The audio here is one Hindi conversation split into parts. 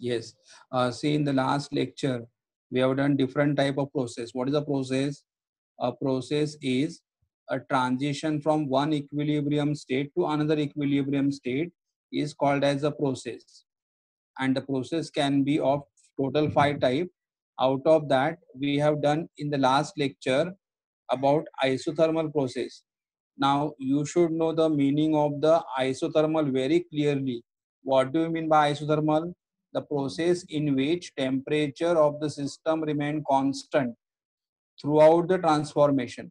Yes. See, in the last lecture, we have done different type of process. What is a process? A process is a transition from one equilibrium state to another equilibrium state is called as a process. And the process can be of total 5 type. Out of that, we have done in the last lecture about isothermal process. Now you should know the meaning of the isothermal very clearly. What do you mean by isothermal? The process in which temperature of the system remain constant throughout the transformation.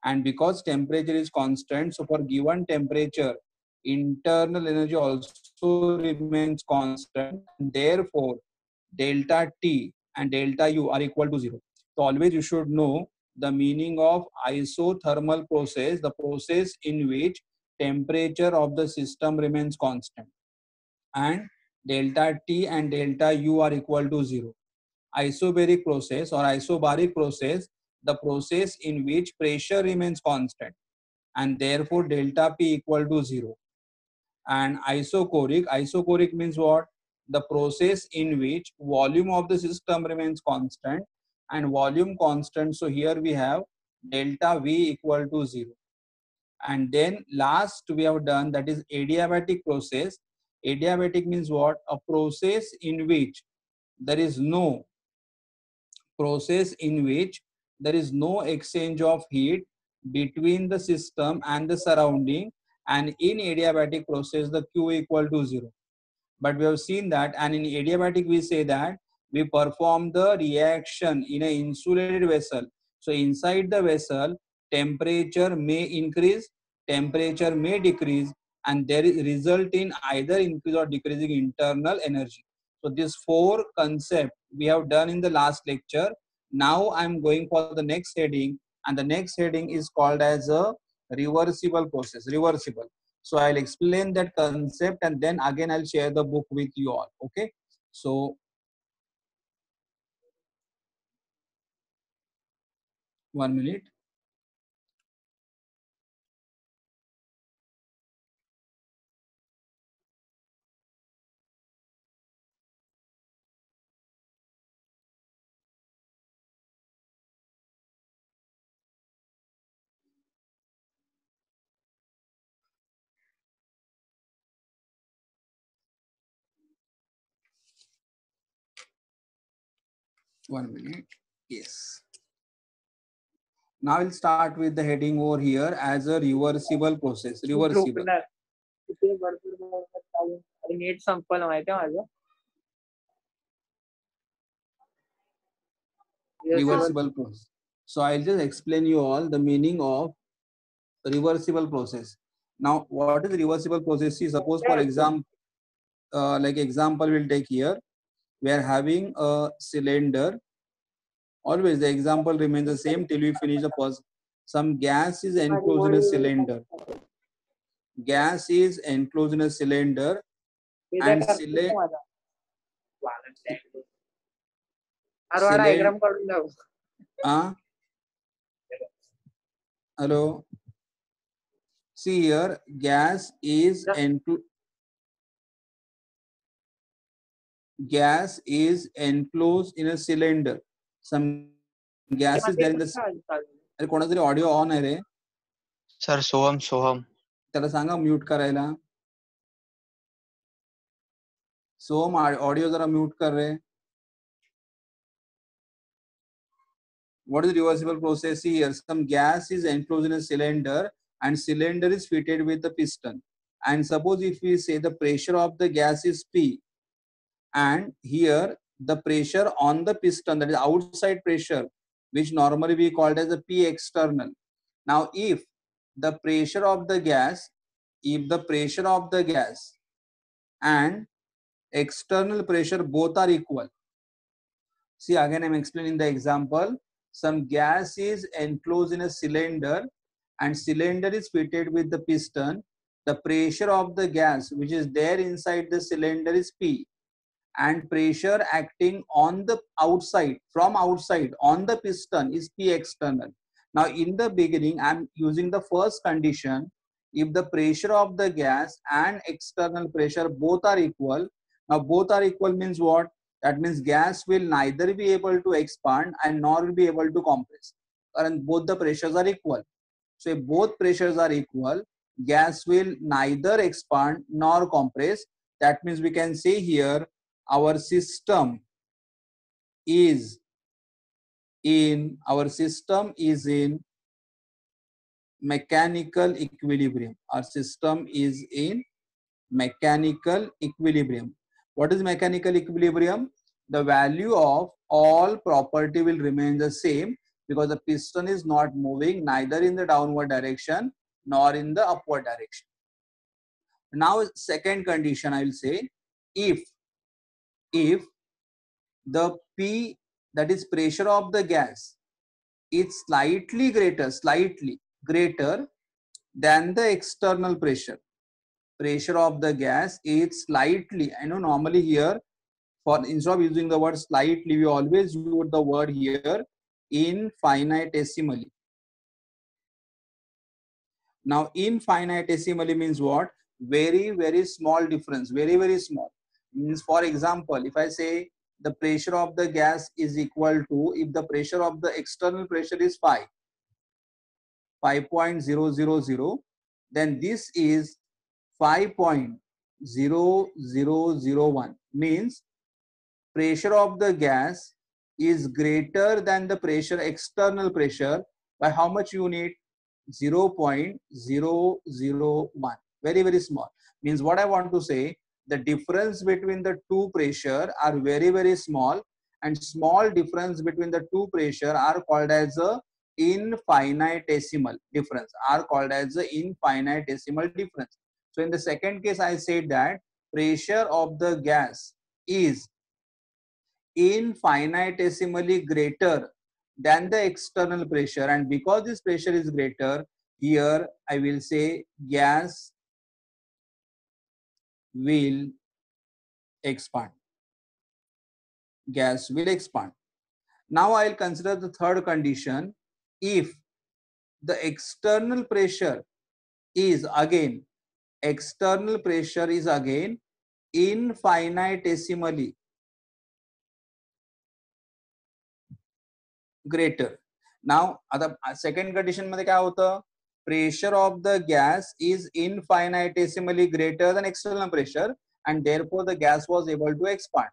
And because temperature is constant, so for given temperature, internal energy also remains constant, and therefore delta T and delta U are equal to 0. So always you should know the meaning of isothermal process, the process in which temperature of the system remains constant, and delta T and delta U are equal to 0. Isobaric process or isobaric process, the process in which pressure remains constant and therefore delta P equal to 0. And isochoric means what? The process in which volume of the system remains constant and volume constant. So here we have delta V equal to 0. And then last we have done, that is adiabatic process. Adiabatic means what? A process in which there is no exchange of heat between the system and the surrounding, and in adiabatic process the Q equal to 0. But we have seen that, and in adiabatic we say that we perform the reaction in an insulated vessel. So inside the vessel, temperature may increase, temperature may decrease, and there is result in either increase or decreasing internal energy. So these 4 concepts we have done in the last lecture. Now I am going for the next heading, and the next heading is called as a reversible process. Reversible. So I'll explain that concept and then again I'll share the book with you all. Okay. So 1 minute. One minute. Yes. Now we'll start with the heading over here as a reversible process. Reversible. नीट संपलं माहिती आहे माझं. Reversible process. So I'll just explain you all the meaning of reversible process. Now, what is reversible process? See, suppose for example, like example we'll take here, we are having a cylinder. Always the example remains the same till we finish the first. Some gas is enclosed in a cylinder. Gas is enclosed in a cylinder, and hello. See here, gas is enclosed in a cylinder. Some gas is there in the. अरे कोणातरी ऑडिओ ऑन आहे रे. सर सोहम त्याला सांगा म्यूट करायला. सोहम ऑडिओ जरा म्यूट कर रे. What is the reversible process here? Some gas is enclosed in a cylinder and cylinder is fitted with the piston. And suppose if we say the pressure of the gas is P, and here the pressure on the piston, that is outside pressure, which normally we called as the P external. Now if the pressure of the gas, and external pressure both are equal. See, again I'm explaining the example. Some gas is enclosed in a cylinder and cylinder is fitted with the piston. The pressure of the gas which is there inside the cylinder is P, and pressure acting on the outside, from outside on the piston is P external. Now in the beginning I'm using the first condition. If the pressure of the gas and external pressure both are equal, Now both are equal means what? That means gas will neither be able to expand and nor will be able to compress. And both the pressures are equal. So if both pressures are equal, gas will neither expand nor compress. That means we can say here our system is in mechanical equilibrium. Our system is in mechanical equilibrium. What is mechanical equilibrium? The value of all property will remain the same because the piston is not moving neither in the downward direction nor in the upward direction. Now second condition I will say, if the P, that is pressure of the gas, is slightly greater than the external pressure. Pressure of the gas is slightly, I know normally here, for instead of using the word slightly, we always use the word here infinitesimally. Now infinitesimally means what? Very, very small difference, very, very small. Means for example, if I say the pressure of the gas is equal to, if the pressure of the external pressure is 5.0000, then this is 5.0001, means pressure of the gas is greater than the pressure, external pressure, by how much unit? 0.001. Very, very small. Means what I want to say, the difference between the two pressure are very, very small, and small difference between the two pressure are called as a infinitesimal difference, are called as the infinitesimal difference. So in the second case I said that pressure of the gas is infinitesimally greater than the external pressure, and because this pressure is greater, here I will say gas will expand. Gas will expand. Now I will consider the third condition. If the external pressure is again infinitesimally greater. Now आता second condition मध्ये काय होतं? Pressure of the gas is infinitesimally greater than external pressure, and therefore the gas was able to expand.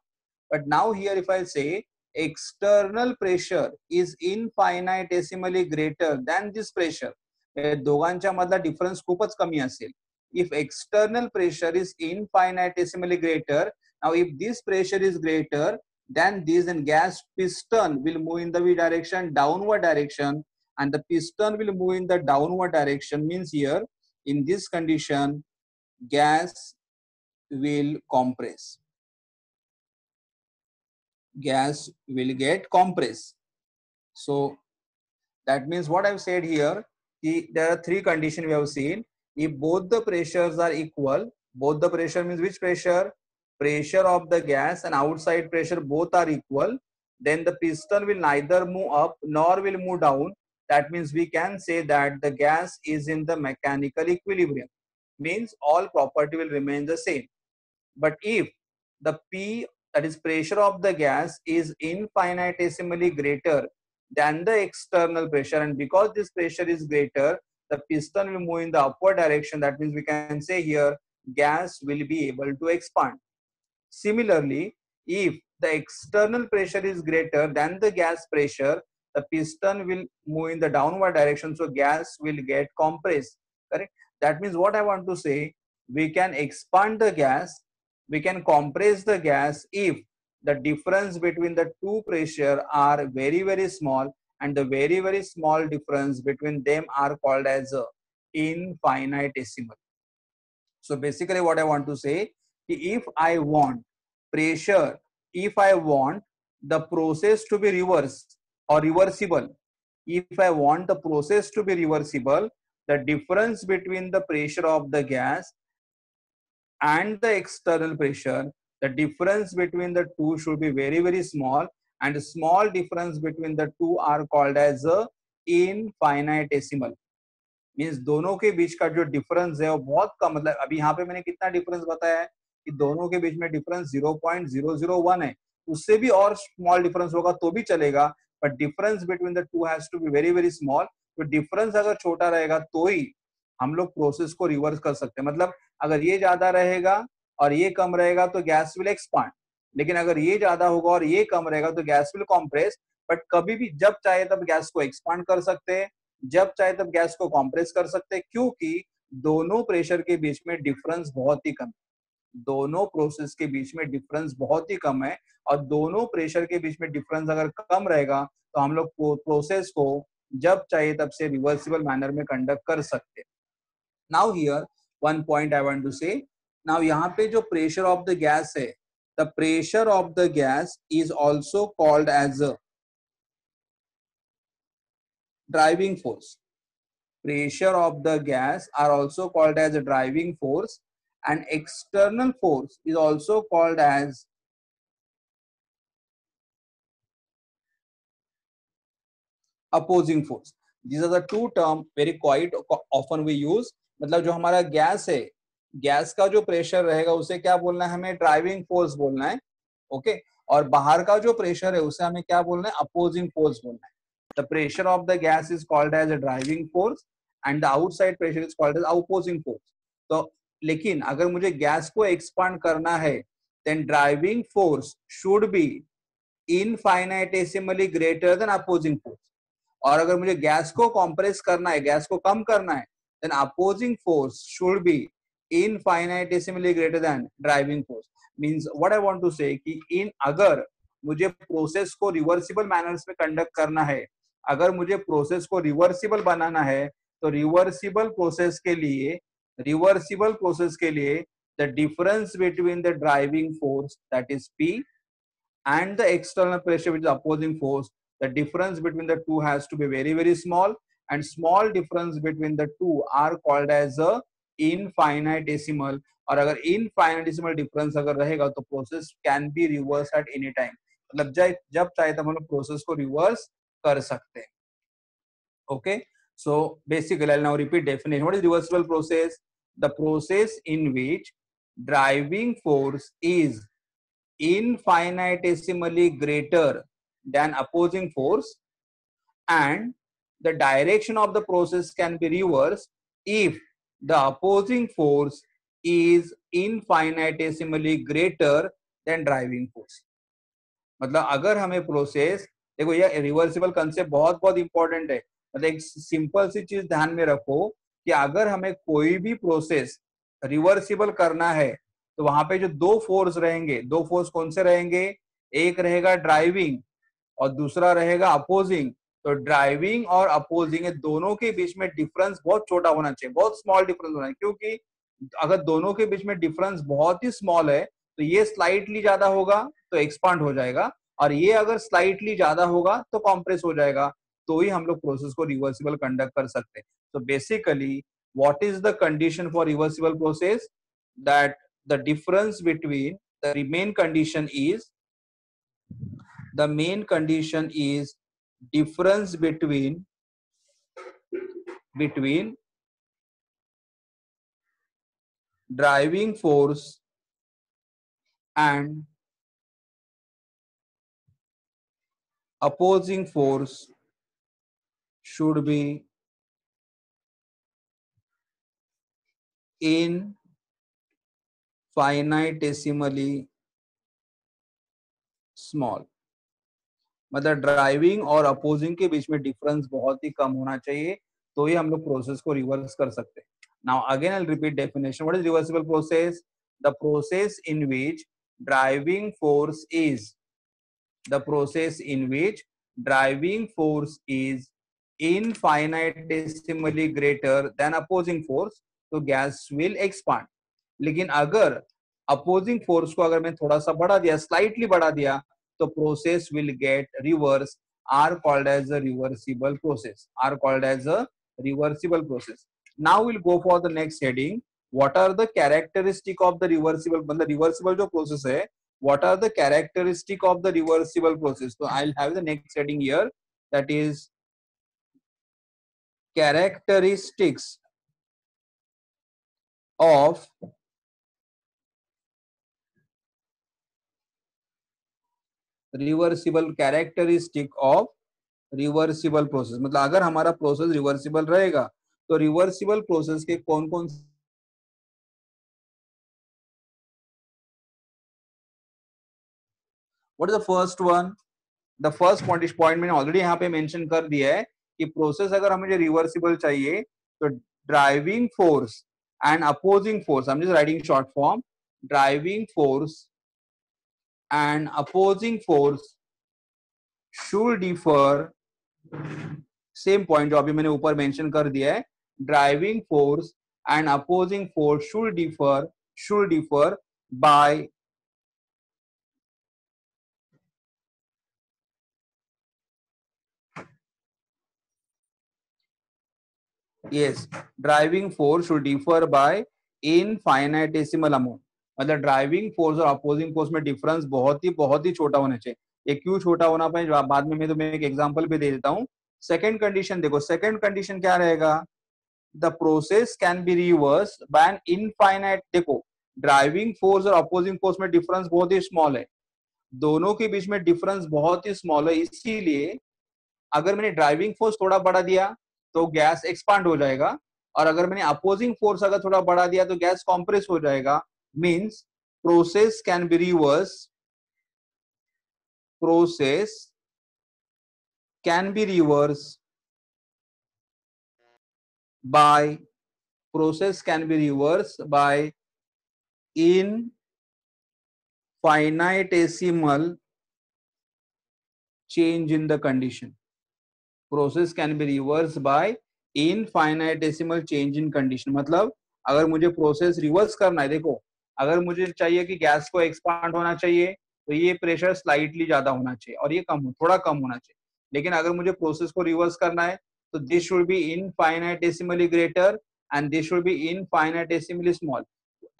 But now here if I say external pressure is infinitesimally greater than this pressure, दोघांच्या मधला difference खूपच कमी असेल. If external pressure is infinitesimally greater, now if this pressure is greater than this, then gas piston will move in the direction, downward direction, and the piston will move in the downward direction, means here in this condition gas will compress. Gas will get compressed. So that means what I've said here, there are three conditions we have seen. If both the pressures are equal, both the pressure means which pressure? Pressure of the gas and outside pressure both are equal, then the piston will neither move up nor will move down. That means we can say that the gas is in the mechanical equilibrium, means all property will remain the same. But if the P, that is pressure of the gas, is infinitesimally greater than the external pressure, and because this pressure is greater, the piston will move in the upward direction. That means we can say here gas will be able to expand. Similarly, if the external pressure is greater than the gas pressure, the piston will move in the downward direction, so gas will get compressed. Correct? That means what I want to say, we can expand the gas, we can compress the gas if the difference between the two pressure are very, very small, and the very, very small difference between them are called as infinitesimal. So basically what I want to say, if I want pressure, if I want the process to be reversed or reversible, if I want the process to be reversible, the difference between the pressure of the gas and the external pressure, the difference between the two should be very, very small, and small difference between the two are called as infinitesimal. Means दोनों के बीच का जो डिफरेंस है वो बहुत कम, मतलब अभी यहाँ पे मैंने कितना डिफरेंस बताया है, कि दोनों के बीच में डिफरेंस 0.001 है, उससे भी और स्मॉल डिफरेंस होगा तो भी चलेगा, but difference between the two has to be very very small. तो डिफरेंस अगर छोटा रहेगा तो ही हम लोग प्रोसेस को रिवर्स कर सकते हैं। मतलब अगर ये ज्यादा रहेगा और ये कम रहेगा तो गैस विल एक्सपांड, लेकिन अगर ये ज्यादा होगा और ये कम रहेगा तो गैस विल कॉम्प्रेस। बट कभी भी जब चाहे तब गैस को एक्सपांड कर सकते हैं, जब चाहे तब गैस को कॉम्प्रेस कर सकते हैं, क्योंकि दोनों प्रेशर के बीच में डिफरेंस बहुत ही कम है। दोनों प्रोसेस के बीच में डिफरेंस बहुत ही कम है, और दोनों प्रेशर के बीच में डिफरेंस अगर कम रहेगा तो हम लोग प्रोसेस को जब चाहिए तब से रिवर्सिबल मैनर में कंडक्ट कर सकते हैं। Now here one point I want to say, now यहाँ पे जो प्रेशर ऑफ द गैस है, the pressure of the gas is also called as a driving force. Pressure of the gas are also called as a driving force, and external force is also called as opposing force. These are the two terms very quite often we use. मतलब जो हमारा गैस है, गैस का जो प्रेशर रहेगा उसे क्या बोलना है, हमें ड्राइविंग फोर्स बोलना है, ओके। और बाहर का जो प्रेशर है उसे हमें क्या बोलना है, अपोजिंग फोर्स बोलना है। The pressure of the gas is called as a driving force and the outside pressure is called as opposing force. तो लेकिन अगर मुझे गैस को एक्सपांड करना है, then driving force should be infinitesimally greater than opposing force. और अगर मुझे गैस को कॉम्प्रेस करना है, गैस को कम करना है, then opposing force should be infinitesimally greater than driving force. Means what I want to say कि इन अगर मुझे प्रोसेस को रिवर्सिबल मैनर्स में कंडक्ट करना है, अगर मुझे प्रोसेस को रिवर्सिबल बनाना है, तो रिवर्सिबल प्रोसेस के लिए the difference between the driving force that is P and the external pressure which is opposing force, the difference between the two has to be very very small, and small difference between the two are called as a infinitesimal। और अगर infinitesimal difference अगर रहेगा तो process can be reversed at any time। मतलब जब चाहे तब हम लोग प्रोसेस को रिवर्स कर सकते हैं, okay। So basically I'll now repeat definition. What is reversible process? The process in which driving force is infinitesimally greater than opposing force, and the direction of the process can be reversed if the opposing force is infinitesimally greater than driving force। मतलब अगर हमें प्रोसेस, देखो ये रिवर्सिबल कंसेप्ट बहुत बहुत इंपॉर्टेंट है। मतलब एक सिंपल सी चीज ध्यान में रखो कि अगर हमें कोई भी प्रोसेस रिवर्सिबल करना है तो वहां पे जो दो फोर्स रहेंगे, दो फोर्स कौन से रहेंगे, एक रहेगा ड्राइविंग और दूसरा रहेगा अपोजिंग। तो ड्राइविंग और अपोजिंग दोनों के बीच में डिफरेंस बहुत छोटा होना चाहिए, बहुत स्मॉल डिफरेंस होना चाहिए, क्योंकि अगर दोनों के बीच में डिफरेंस बहुत ही स्मॉल है तो ये स्लाइटली ज्यादा होगा तो एक्सपांड हो जाएगा, और ये अगर स्लाइटली ज्यादा होगा तो कॉम्प्रेस हो जाएगा, तो ही हम लोग प्रोसेस को रिवर्सिबल कंडक्ट कर सकते हैं। तो basically what is the condition for reversible process, that the difference between the main condition is difference between driving force and opposing force should be infinitesimally small। मतलब ड्राइविंग और अपोजिंग के बीच में डिफरेंस बहुत ही कम होना चाहिए, तो ही हम लोग प्रोसेस को रिवर्स कर सकते हैं। Now again I will repeat definition. What is reversible process? The process in which driving force is the process in which driving force is infinitesimally greater than opposing force, तो gas will expand। लेकिन अगर opposing force को अगर मैं थोड़ा सा बढ़ा दिया, slightly बढ़ा दिया, तो process will get reverse, are called as a reversible process, now we'll go for the next heading। what are the characteristic of the reversible, मतलब reversible जो process है, what are the characteristic of the reversible process? So I'll have the next heading here, that is characteristics of reversible characteristic of reversible process, मतलब अगर हमारा प्रोसेस रिवर्सिबल रहेगा तो रिवर्सिबल प्रोसेस के कौन कौन what is the first one? The first point मैंने ऑलरेडी यहाँ पे मेंशन कर दिया है कि प्रोसेस अगर हमें रिवर्सिबल चाहिए तो driving force and opposing force, I am just writing short form, driving force and opposing force should differ, same point जो अभी मैंने ऊपर मेंशन कर दिया है, driving force and opposing force should differ by yes, driving force should differ by infinitesimal amount, मतलब ड्राइविंग फोर्स और अपोजिंग फोर्स में डिफरेंस बहुत ही छोटा होना चाहिए। ये क्यों छोटा होना पाए बाद में मैं तुम्हें एक एग्जांपल भी दे देता हूँ। सेकंड कंडीशन देखो, सेकंड कंडीशन क्या रहेगा? The process can be reverse by an infinite. देखो ड्राइविंग फोर्स और अपोजिंग फोर्स में डिफरेंस बहुत ही स्मॉल है, दोनों के बीच में डिफरेंस बहुत ही स्मॉल है, इसीलिए अगर मैंने ड्राइविंग फोर्स थोड़ा बढ़ा दिया तो गैस एक्सपांड हो जाएगा, और अगर मैंने अपोजिंग फोर्स अगर थोड़ा बढ़ा दिया तो गैस कॉम्प्रेस हो जाएगा। Means process can be reverse, process can be reverse by, process can be reverse by infinitesimal change in the condition, process can be reverse by infinitesimal change in condition. मतलब अगर मुझे प्रोसेस रिवर्स करना है, देखो अगर मुझे चाहिए कि गैस को एक्सपांड होना चाहिए तो ये प्रेशर स्लाइटली ज्यादा होना चाहिए और ये थोड़ा कम होना चाहिए, लेकिन अगर मुझे प्रोसेस को रिवर्स करना है तो this should be infinitesimally greater and this should be infinitesimally small.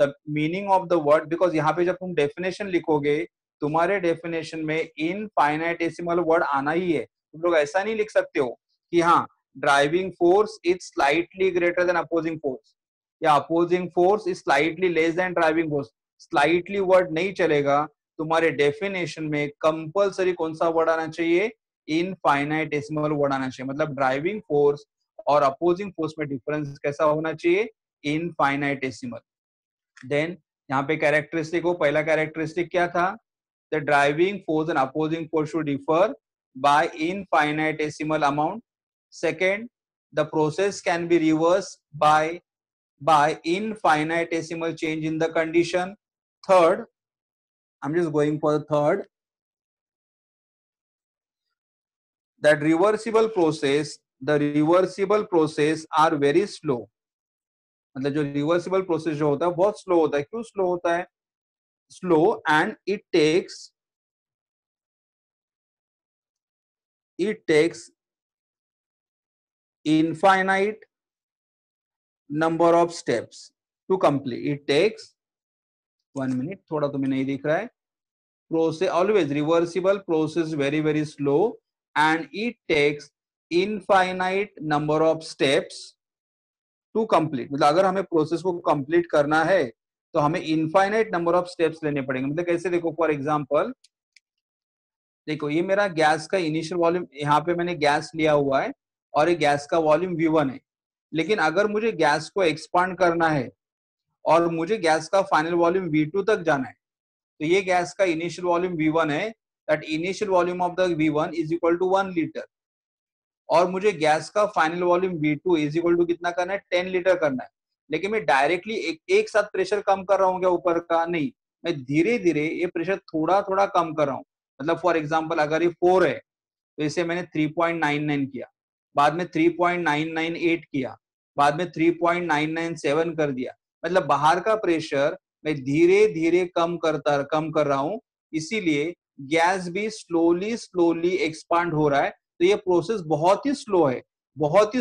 The meaning of the word, because यहाँ पे जब तुम डेफिनेशन लिखोगे तुम्हारे डेफिनेशन में इनफाइनाइटेसिमल वर्ड आना ही है। तुम लोग ऐसा नहीं लिख सकते हो कि हाँ driving force is slightly greater than opposing force या opposing force is slightly less than driving force. Slightly word नहीं चलेगा, तुम्हारे डेफिनेशन में कंपलसरी कौन सा वर्ड आना चाहिए? इनफाइनाइटेसिमल वर्ड आना चाहिए। मतलब ड्राइविंग फोर्स और अपोजिंग फोर्स में डिफरेंस कैसा होना चाहिए? इनफाइनाइटेसिमल। देन यहाँ पे कैरेक्टरिस्टिक हो, पहला कैरेक्टरिस्टिक क्या था? The driving force and opposing force should differ by infinitesimal amount. Second, the process can be reversed by infinitesimal change in the condition. Third, I'm just going for the third, that the reversible process are very slow. मतलब जो रिवर्सिबल प्रोसेस जो होता है बहुत स्लो होता है। क्यों स्लो होता है? Slow and it takes infinite number of steps to complete. It takes 1 minute, थोड़ा तुम्हें नहीं दिख रहा है। Process always reversible process very slow and it takes infinite number of steps to complete. मतलब अगर हमें प्रोसेस को कंप्लीट करना है तो हमें इनफाइनाइट नंबर ऑफ स्टेप्स लेने पड़ेंगे। मतलब कैसे? देखो फॉर एग्जांपल, देखो ये मेरा गैस का इनिशियल वॉल्यूम, यहाँ पे मैंने गैस लिया हुआ है और ये गैस का वॉल्यूम V1 है, लेकिन अगर मुझे गैस को एक्सपांड करना है और मुझे गैस का फाइनल वॉल्यूम V2 तक जाना है तो ये गैस का इनिशियल वॉल्यूम V1 है, that initial volume of the V1 is equal to 1 litre, और मुझे गैस का final volume V2 is equal to कितना करना है? 10 लीटर करना है। लेकिन मैं डायरेक्टली एक साथ प्रेशर कम कर रहा हूँ क्या ऊपर का? नहीं, मैं धीरे धीरे ये प्रेशर थोड़ा थोड़ा कम कर रहा हूँ। मतलब फॉर एग्जाम्पल अगर ये 4 है तो इसे मैंने 3.99 किया, बाद में 3.998 किया, बाद में 3.997 कर दिया। मतलब बाहर का प्रेशर मैं धीरे धीरे कम कर रहा हूँ, इसीलिए गैस भी स्लोली एक्सपांड हो रहा है। तो ये प्रोसेस बहुत ही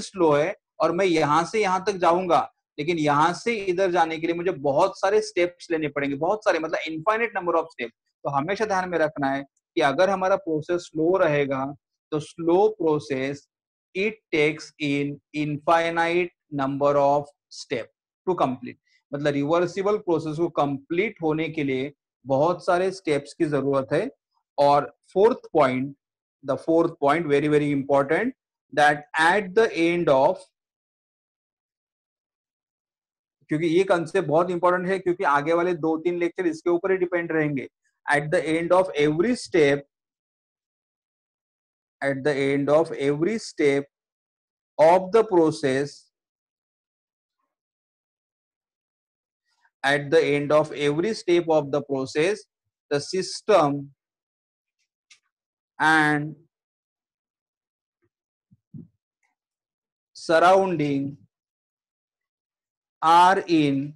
स्लो है और मैं यहाँ से यहाँ तक जाऊंगा, लेकिन यहाँ से इधर जाने के लिए मुझे बहुत सारे स्टेप्स लेने पड़ेंगे, बहुत सारे, मतलब इनफाइनाइट नंबर ऑफ स्टेप। तो हमेशा ध्यान में रखना है कि अगर हमारा प्रोसेस स्लो रहेगा तो slow process it takes in infinite number of step to complete. मतलब रिवर्सिबल प्रोसेस को कंप्लीट होने के लिए बहुत सारे स्टेप्स की जरूरत है और fourth point, the fourth point very very important, that at the end of, क्योंकि ये कंसेप्ट बहुत इंपॉर्टेंट है क्योंकि आगे वाले 2-3 लेक्चर इसके ऊपर ही डिपेंड रहेंगे. At the end of every step, at the end of every step of the process, at the end of every step of the process, the system and surrounding are in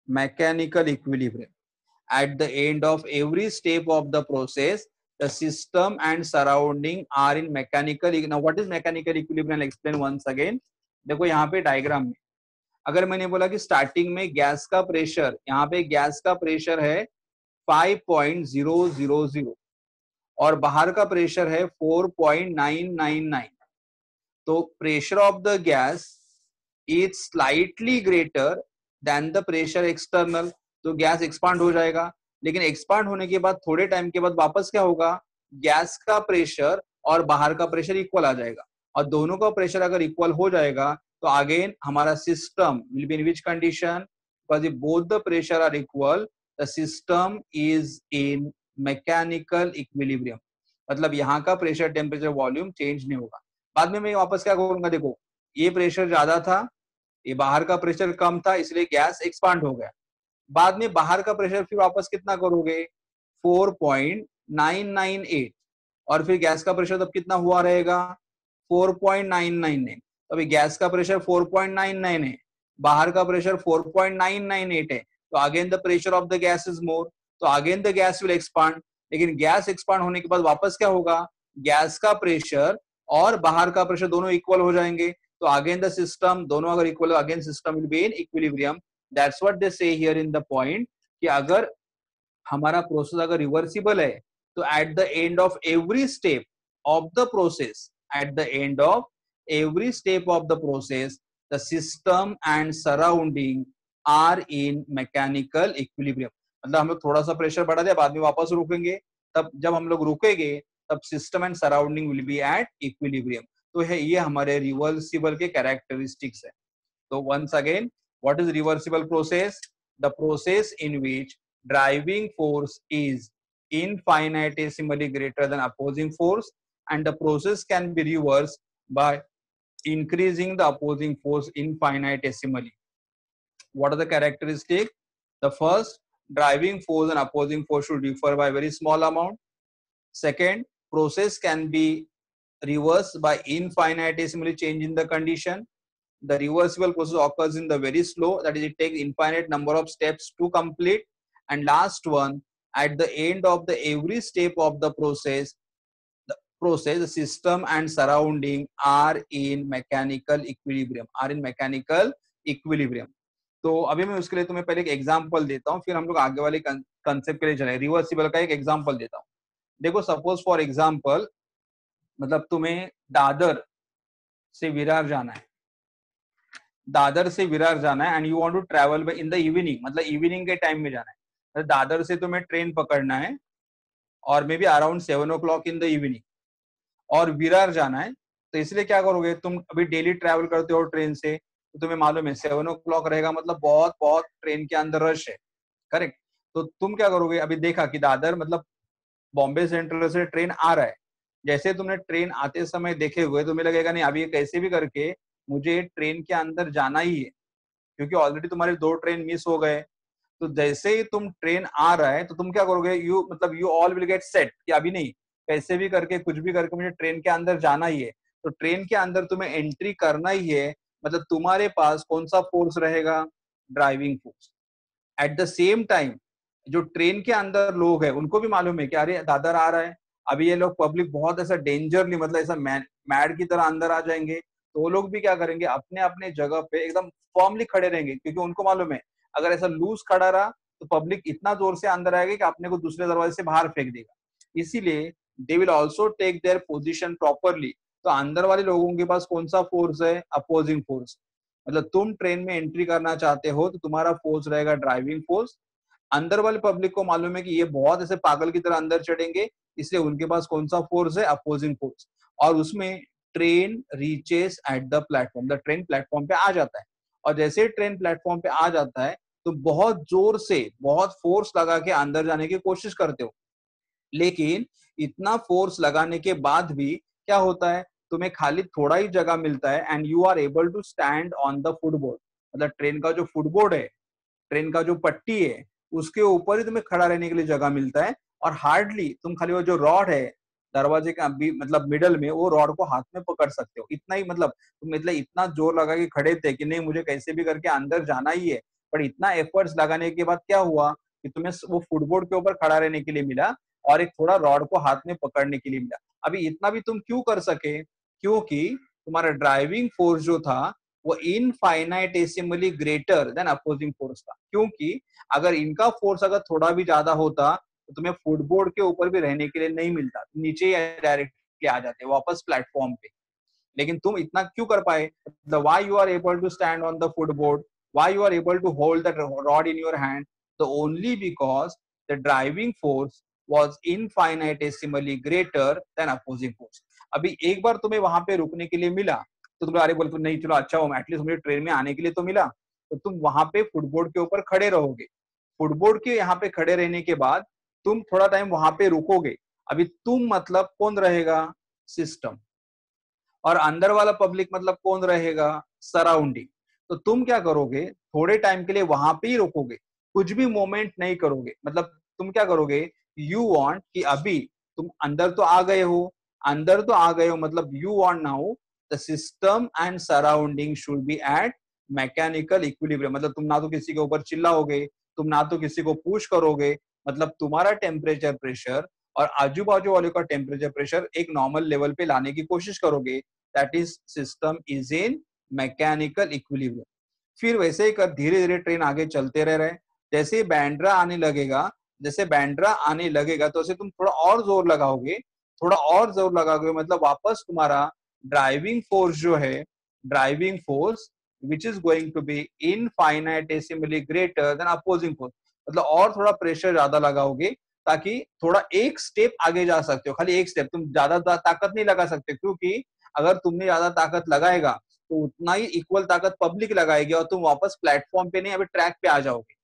mechanical equilibrium. At the end of every step of the process, the system and surrounding are in mechanical. Now what is mechanical equilibrium? I'll explain once again. देखो यहाँ पे डायग्राम में अगर मैंने बोला कि स्टार्टिंग में गैस का प्रेशर, यहाँ पे गैस का प्रेशर है 5.000 और बाहर का प्रेशर है 4.999, तो pressure of the gas is slightly greater than the pressure external, तो गैस एक्सपांड हो जाएगा. लेकिन एक्सपांड होने के बाद थोड़े टाइम के बाद वापस क्या होगा, गैस का प्रेशर और बाहर का प्रेशर इक्वल आ जाएगा, और दोनों का प्रेशर अगर इक्वल हो जाएगा तो अगेन हमारा system will be in which condition, because if both the pressure are equal the system is in mechanical equilibrium. मतलब यहाँ का प्रेशर टेम्परेचर वॉल्यूम चेंज नहीं होगा. बाद में मैं वापस क्या करूंगा, देखो ये प्रेशर ज्यादा था, ये बाहर का प्रेशर कम था, इसलिए गैस एक्सपांड हो गया. बाद में बाहर का प्रेशर फिर वापस कितना करोगे 4.998, और फिर गैस का प्रेशर तब कितना हुआ रहेगा 4.999. अभी गैस का प्रेशर 4.99 है, बाहर का प्रेशर 4.998 है, तो again the pressure of the gas is more, तो again the gas will expand. लेकिन गैस एक्सपांड होने के बाद वापस क्या होगा, गैस का प्रेशर और बाहर का प्रेशर दोनों इक्वल हो जाएंगे, तो अगेन द सिस्टम, दोनों अगर equal, again system will be in equilibrium. That's what they से हियर इन द पॉइंट कि अगर हमारा प्रोसेस अगर रिवर्सिबल है तो at the end of every step of the process, at the end of every step of the process, the system and surrounding are in mechanical equilibrium. मतलब हम लोग थोड़ा सा प्रेशर बढ़ा दिया, बाद में वापस रुकेंगे, तब जब हम लोग रुकेंगे तब system and surrounding will be at equilibrium. तो है ये हमारे रिवर्सिबल के कैरेक्टरिस्टिक्स है. तो once again, what is reversible process? The process in which driving force is infinitesimally greater than opposing force and the process can be reversed by increasing the opposing force infinitesimally. What are the characteristics? The first, driving force and opposing force should differ by a very small amount. Second, process can be reversed by infinitesimally changing the condition. The reversible process occurs in the very slow, that is, it takes infinite number of steps to complete. And last one, at the end of the every step of the process, the system and surrounding are in mechanical equilibrium, are in mechanical equilibrium. तो अभी मैं उसके लिए तुम्हें पहले एक एग्जांपल देता हूँ, फिर हम लोग आगे वाले कंसेप्ट के लिए चले. रिवर्सिबल का एक एग्जांपल देता हूँ. देखो सपोज फॉर एग्जांपल, मतलब तुम्हें दादर से विरार जाना है, दादर से विरार जाना है and you want to travel in the evening, मतलब इवनिंग के टाइम में जाना है. दादर से तुम्हें ट्रेन पकड़ना है और may be around 7 o'clock in the evening, और विरार जाना है. तो इसलिए क्या करोगे, तुम अभी डेली ट्रैवल करते हो ट्रेन से, तो तुम्हें मालूम है 7 o'clock रहेगा, मतलब बहुत बहुत ट्रेन के अंदर रश है, करेक्ट. तो तुम क्या करोगे, अभी देखा कि दादर मतलब बॉम्बे सेंट्रल से ट्रेन आ रहा है, जैसे तुमने ट्रेन आते समय देखे हुए तुम्हें लगेगा नहीं अभी कैसे भी करके मुझे ट्रेन के अंदर जाना ही है, क्योंकि ऑलरेडी तुम्हारे 2 ट्रेन मिस हो गए. तो जैसे ही तुम ट्रेन आ रहा है तो तुम क्या करोगे, you all will get set कि अभी नहीं, कैसे भी करके कुछ भी करके मुझे ट्रेन के अंदर जाना ही है. तो ट्रेन के अंदर तुम्हें एंट्री करना ही है, मतलब तुम्हारे पास कौन सा फोर्स रहेगा, driving force. At the same time जो ट्रेन के अंदर लोग हैं उनको भी मालूम है कि अरे दादर आ रहा है, अभी ये लोग पब्लिक बहुत ऐसा डेंजरली, मतलब ऐसा मैड की तरह अंदर आ जाएंगे. तो वो लोग भी क्या करेंगे, अपने अपने जगह पे एकदम फॉर्मली खड़े रहेंगे, क्योंकि उनको मालूम है अगर ऐसा लूज खड़ा रहा तो पब्लिक इतना जोर से अंदर आएगा कि अपने को दूसरे दरवाजे से बाहर फेंक देगा. इसीलिए they will also take their position properly. तो अंदर वाले लोगों के पास कौन सा फोर्स है, अपोजिंग फोर्स. मतलब तुम ट्रेन में एंट्री करना चाहते हो तो तुम्हारा फोर्स रहेगा ड्राइविंग फोर्स, अंदर वाले पब्लिक को मालूम है कि ये बहुत ऐसे पागल की तरह अंदर चढ़ेंगे, इसलिए उनके पास कौन सा फोर्स है, अपोजिंग फोर्स। और उसमें train reaches at the platform, the train platform पे आ जाता है, और जैसे ट्रेन प्लेटफॉर्म पे आ जाता है तो बहुत जोर से, बहुत फोर्स लगा के अंदर जाने की कोशिश करते हो, लेकिन इतना फोर्स लगाने के बाद भी क्या होता है, तुम्हें खाली थोड़ा ही जगह मिलता है, and you are able to stand on the footboard. मतलब ट्रेन का जो फुटबोर्ड है, ट्रेन का जो पट्टी है, उसके ऊपर ही तुम्हें खड़ा रहने के लिए जगह मिलता है, और हार्डली तुम खाली वो जो रॉड है दरवाजे के मतलब मिडल में, वो रॉड को हाथ में पकड़ सकते हो, इतना ही। मतलब तुम मतलब इतना जोर लगा के खड़े थे कि नहीं मुझे कैसे भी करके अंदर जाना ही है, पर इतना एफर्ट्स लगाने के बाद क्या हुआ कि तुम्हें वो फुटबोर्ड के ऊपर खड़ा रहने के लिए मिला, और एक थोड़ा रॉड को हाथ में पकड़ने के लिए मिला। अभी इतना भी तुम क्यों कर सके, क्योंकि तुम्हारा ड्राइविंग फोर्स जो था वो infinitesimally greater than opposing force था। क्योंकि अगर इनका फोर्स अगर थोड़ा भी ज्यादा होता तो तुम्हें फुटबोर्ड के ऊपर भी रहने के लिए नहीं मिलता, नीचे ही डायरेक्टली आ जाते वापस प्लेटफॉर्म पे। लेकिन तुम इतना क्यों कर पाए, the why you are able to stand on the footboard, why you are able to hold the rod in your hand, the only because the driving force was infinitesimally greater than opposing force। अभी एक बार तुम्हें वहां पे रुकने के लिए मिला तो तुम अरे बोल नहीं चलो अच्छा हो, एटलीस्ट मुझे ट्रेन में आने के लिए तो मिला, तो तुम वहां पे फुटबोर्ड के ऊपर खड़े रहोगे। फुटबोर्ड के यहाँ पे खड़े रहने के बाद तुम थोड़ा टाइम वहां पे रुकोगे। अभी तुम मतलब कौन रहेगा, सिस्टम, और अंदर वाला पब्लिक मतलब कौन रहेगा, सराउंडिंग। तो तुम क्या करोगे, थोड़े टाइम के लिए वहां पे ही रुकोगे, कुछ भी मोमेंट नहीं करोगे। मतलब तुम क्या करोगे, यू वांट कि अभी तुम अंदर तो आ गए हो, अंदर तो आ गए हो, मतलब you want now the system and surrounding should be at mechanical equilibrium. मतलब तुम ना तो किसी के ऊपर चिल्लाओगे, तुम ना तो किसी को पुश करोगे, मतलब तुम्हारा टेम्परेचर प्रेशर और आजू बाजू वाले का टेम्परेचर प्रेशर एक नॉर्मल लेवल पे लाने की कोशिश करोगे। That is system is in mechanical equilibrium. फिर वैसे ही कर धीरे धीरे ट्रेन आगे चलते रह रहे। जैसे बैंड्रा आने लगेगा, जैसे बैंड्रा आने लगेगा तो ऐसे तुम थोड़ा और जोर लगाओगे, थोड़ा और जोर लगाओगे, मतलब वापस तुम्हारा ड्राइविंग फोर्स जो है, driving force which is going to be infinitesimally greater than opposing force, मतलब और थोड़ा प्रेशर ज्यादा लगाओगे ताकि थोड़ा एक स्टेप आगे जा सकते हो। खाली एक स्टेप, तुम ज्यादा ताकत नहीं लगा सकते, क्योंकि अगर तुमने ज्यादा ताकत लगाएगा तो उतना ही इक्वल ताकत पब्लिक लगाएगी और तुम वापस प्लेटफॉर्म पे नहीं अभी ट्रैक पे आ जाओगे।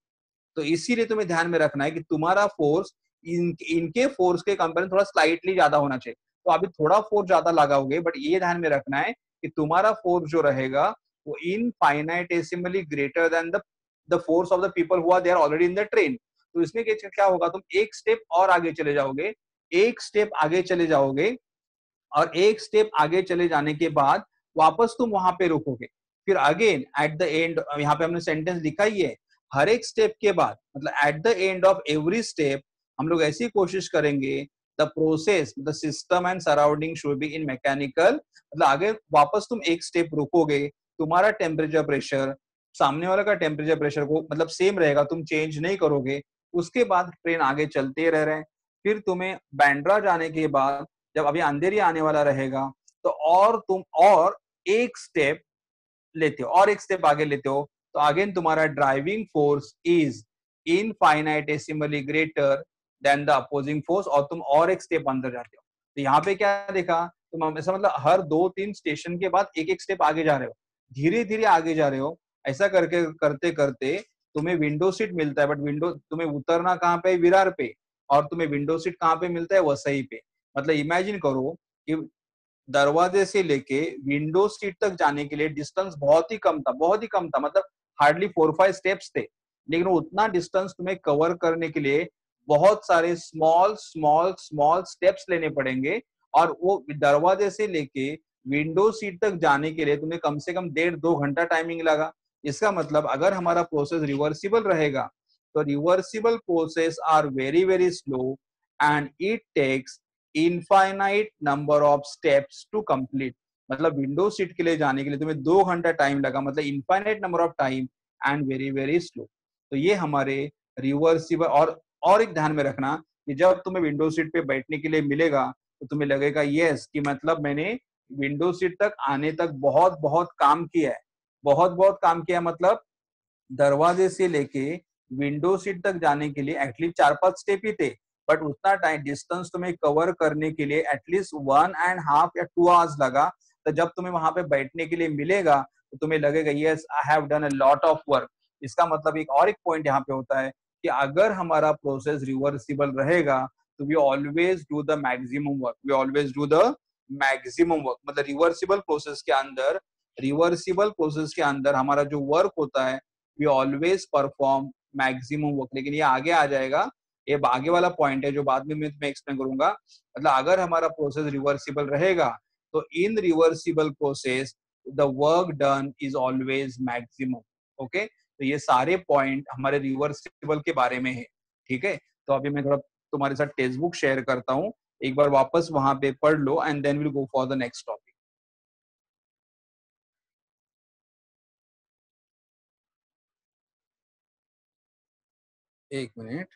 तो इसीलिए तुम्हें ध्यान में रखना है कि तुम्हारा फोर्स इनके फोर्स के कंपेयर थोड़ा स्लाइटली ज्यादा होना चाहिए। तो अभी थोड़ा फोर्स ज्यादा लगाओगे, बट ये ध्यान में रखना है कि तुम्हारा फोर्स जो रहेगा वो infinitesimally greater than the force of the people who are there already in the train. तो इसमें क्या होगा, तुम एक स्टेप और आगे चले जाओगे, एक स्टेप आगे चले जाओगे, और एक स्टेप आगे चले जाने के बाद वापस तुम वहां पे रुकोगे। फिर अगेन एट द एंड, यहाँ पे हमने सेंटेंस लिखा ही है, हर एक स्टेप के बाद, मतलब at the end of every step हम लोग ऐसी कोशिश करेंगे the process the system and surrounding should be in mechanical. मतलब आगे वापस तुम एक स्टेप रुकोगे, तुम्हारा टेम्परेचर प्रेशर सामने वाला का टेम्परेचर प्रेशर को मतलब सेम रहेगा, तुम चेंज नहीं करोगे। उसके बाद ट्रेन आगे चलते रह रहे हैं। फिर तुम्हें बैंड्रा जाने के बाद जब अभी अंधेरी आने वाला रहेगा तो और तुम और एक स्टेप लेते हो, और एक स्टेप आगे लेते हो, तो अगेन तुम्हारा driving force is infinitesimally greater than the opposing force, और तुम और एक स्टेप अंदर जाते हो। तो यहाँ पे क्या देखा तुम, ऐसा मतलब हर 2-3 स्टेशन के बाद एक एक स्टेप आगे जा रहे हो, धीरे धीरे आगे जा रहे हो। ऐसा करके करते करते तुम्हें विंडो सीट मिलता है, बट विंडो तुम्हें उतरना कहाँ पे, विरार पे, और तुम्हें विंडो सीट कहाँ पे मिलता है, वसई पे। मतलब इमेजिन करो कि दरवाजे से लेके विंडो सीट तक जाने के लिए डिस्टेंस बहुत ही कम था, बहुत ही कम था, मतलब हार्डली 4-5 स्टेप्स थे। लेकिन उतना डिस्टेंस तुम्हें कवर करने के लिए बहुत सारे स्मॉल स्मॉल स्मॉल स्टेप्स लेने पड़ेंगे, और वो दरवाजे से लेके विंडो सीट तक जाने के लिए तुम्हें कम से कम 1.5-2 घंटा टाइमिंग लगा। इसका मतलब अगर हमारा प्रोसेस रिवर्सिबल रहेगा तो reversible process are very very slow and it takes infinite number of steps to complete. मतलब विंडो सीट के लिए जाने के लिए तुम्हें 2 घंटा टाइम लगा, मतलब infinite number of time and very very slow. तो ये हमारे रिवर्सिबल। और एक ध्यान में रखना कि जब तुम्हें विंडो सीट पे बैठने के लिए मिलेगा तो तुम्हें लगेगा यस कि मतलब मैंने विंडो सीट तक आने तक बहुत बहुत काम किया है, बहुत बहुत काम किया, मतलब दरवाजे से लेके विंडो सीट तक जाने के लिए एटलीस्ट 4-5 स्टेप ही थे, बट उतना टाइम डिस्टेंस तुम्हें कवर करने के लिए एटलीस्ट 1.5 या 2 आवर्स लगा। तो जब तुम्हें वहां पे बैठने के लिए मिलेगा तो तुम्हें लगेगा yes I have done a lot of work. इसका मतलब एक पॉइंट यहाँ पे होता है कि अगर हमारा प्रोसेस रिवर्सिबल रहेगा तो we always do the maximum work, we always do the maximum work. मतलब रिवर्सिबल प्रोसेस के अंदर हमारा जो वर्क होता है we always perform maximum work. लेकिन ये आगे आ जाएगा, ये आगे वाला पॉइंट है जो बाद में मैं तुम्हें एक्सप्लेन करूंगा। मतलब अगर हमारा प्रोसेस रिवर्सिबल रहेगा तो इन reversible process the work done is always maximum. Okay, तो ये सारे पॉइंट हमारे रिवर्सिबल के बारे में है। ठीक है, तो अभी मैं थोड़ा तुम्हारे साथ टेक्स्ट बुक शेयर करता हूँ, एक बार वापस वहां पे पढ़ लो and then will go for the next topic. एक मिनट।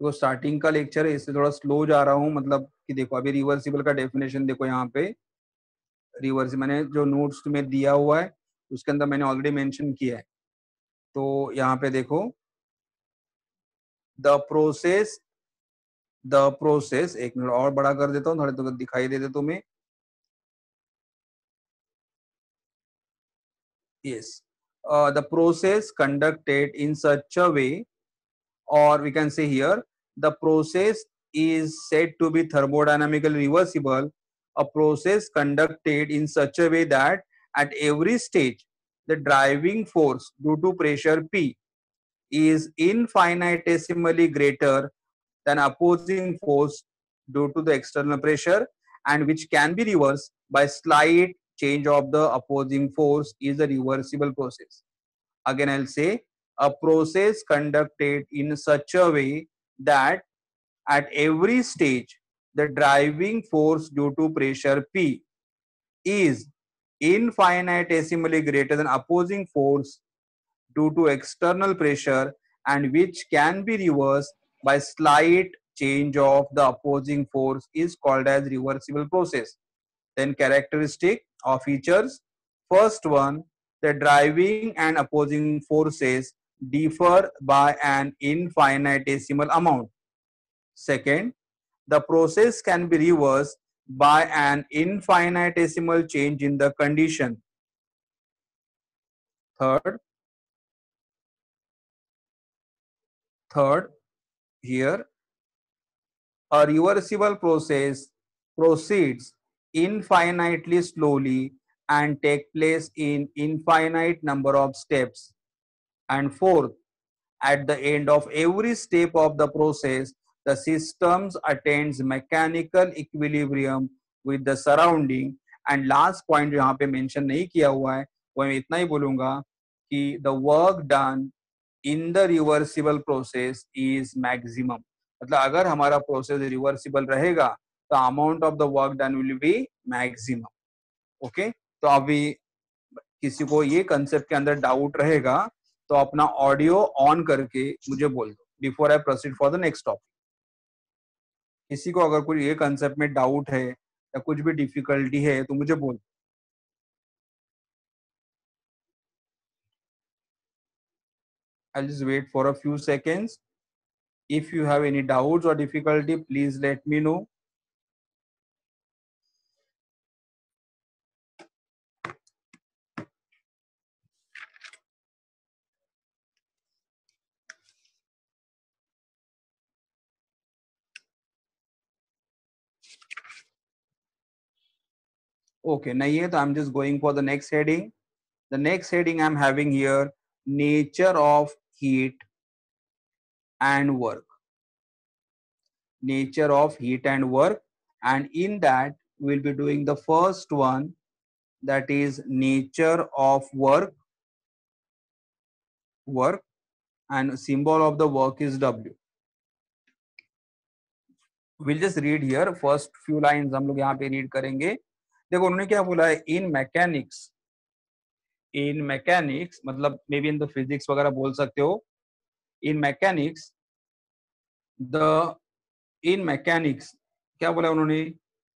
तो स्टार्टिंग का लेक्चर है इससे थोड़ा स्लो जा रहा हूँ, मतलब कि देखो अभी रिवर्सिबल का डेफिनेशन देखो यहाँ पे। रिवर्स मैंने जो नोट्स तुम्हें दिया हुआ है उसके अंदर मैंने ऑलरेडी मेंशन किया है। तो यहाँ पे देखो द प्रोसेस, एक मिनट और बड़ा कर देता हूँ थोड़े तो दिखाई दे तुम्हें। Yes, the process conducted in such a way, or we can say here, the process is said to be thermodynamically reversible. A process conducted in such a way that at every stage, the driving force due to pressure P is infinitesimally greater than opposing force due to the external pressure, and which can be reversed by slight change of the opposing force is a reversible process. Again, I'll say a process conducted in such a way that at every stage the driving force due to pressure P is infinitesimally greater than opposing force due to external pressure, and which can be reversed by slight change of the opposing force is called as reversible process. Then characteristic or features. First one, the driving and opposing forces differ by an infinitesimal amount. Second, the process can be reversed by an infinitesimal change in the condition. Third, here a reversible process proceeds infinitely slowly and take place in infinite number of steps. And fourth, at the end of every step of the process, the systems attains mechanical equilibrium with the surrounding. And last point जो यहाँ पे मेंशन नहीं किया हुआ है वो मैं इतना ही बोलूंगा कि the work done in the reversible process is maximum. मतलब अगर हमारा प्रोसेस रिवर्सिबल रहेगा तो amount of the work done will be maximum. Okay, तो अभी किसी को ये कंसेप्ट के अंदर डाउट रहेगा तो अपना ऑडियो ऑन करके मुझे बोल दो before I proceed for the next topic. किसी को अगर कोई ये कंसेप्ट में डाउट है या कुछ भी डिफिकल्टी है तो मुझे बोल। I'll just wait for a few seconds. If you have any doubts or difficulty, please let me know. Okay, nahi hai, so I'm just going for the next heading. The next heading I'm having here, nature of heat and work. Nature of heat and work, and in that we'll be doing the first one, that is nature of work. And symbol of the work is W. Will just read here first few lines हम लोग यहाँ पे रीड करेंगे। देखो उन्होंने क्या बोला है, इन मैकेनिक्स मतलब maybe in the physics वगैरह बोल सकते हो। In mechanics the in mechanics क्या बोला उन्होंने,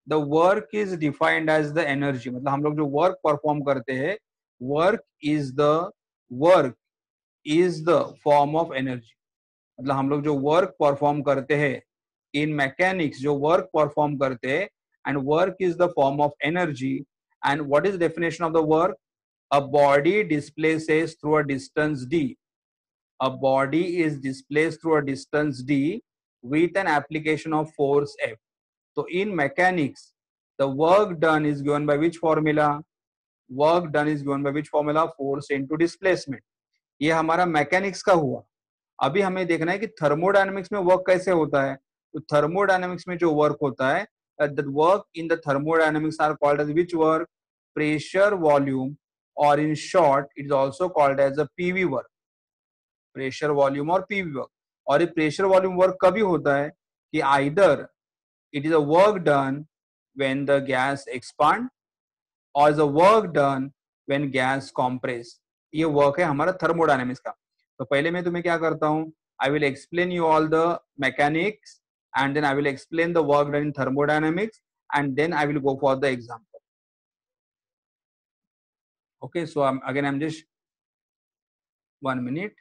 the work is defined as the energy. मतलब हम लोग जो वर्क परफॉर्म करते हैं, work work is the form of energy. मतलब हम लोग जो वर्क परफॉर्म करते हैं इन मैकेनिक्स, जो वर्क परफॉर्म करते हैं, and work is the form of energy. And what is definition of the work, a body displaces through a distance d. A body is displaced through a distance d with an application of force F. So in mechanics, the work done is given by which formula? Work done is given by which formula? Force into displacement. ये हमारा मैकेनिक्स का हुआ। अभी हमें देखना है कि थर्मोडायनेमिक्स में वर्क कैसे होता है। तो थर्मोडायनेमिक्स में जो वर्क होता है, the work in the thermodynamics are called as which work? Pressure, volume, or in short it is also called as a PV work। Pressure volume और पीवी वर्क। और ये प्रेशर वॉल्यूम वर्क कभी होता है कि either it is a work done when the gas expand और is a work done when gas compress. ये वर्क है हमारा थर्मोडायनेमिक्स का। तो पहले मैं तुम्हें क्या करता हूँ, I will explain you all the mechanics and then I will explain the work done in thermodynamics and then I will go for the example. Okay, so I'm just 1 minute.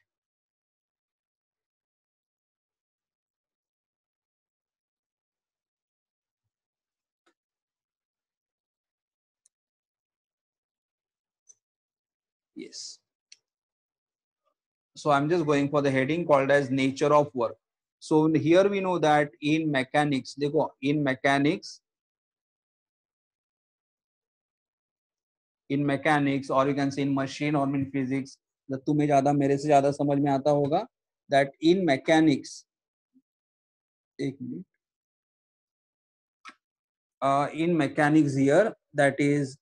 Yes. So I'm just going for the heading called as nature of work. So here we know that in mechanics, देखो in mechanics or you can say in machine or in physics, जब तुम्हें ज्यादा मेरे से ज्यादा समझ में आता होगा that in mechanics, एक minute, in mechanics here, that is,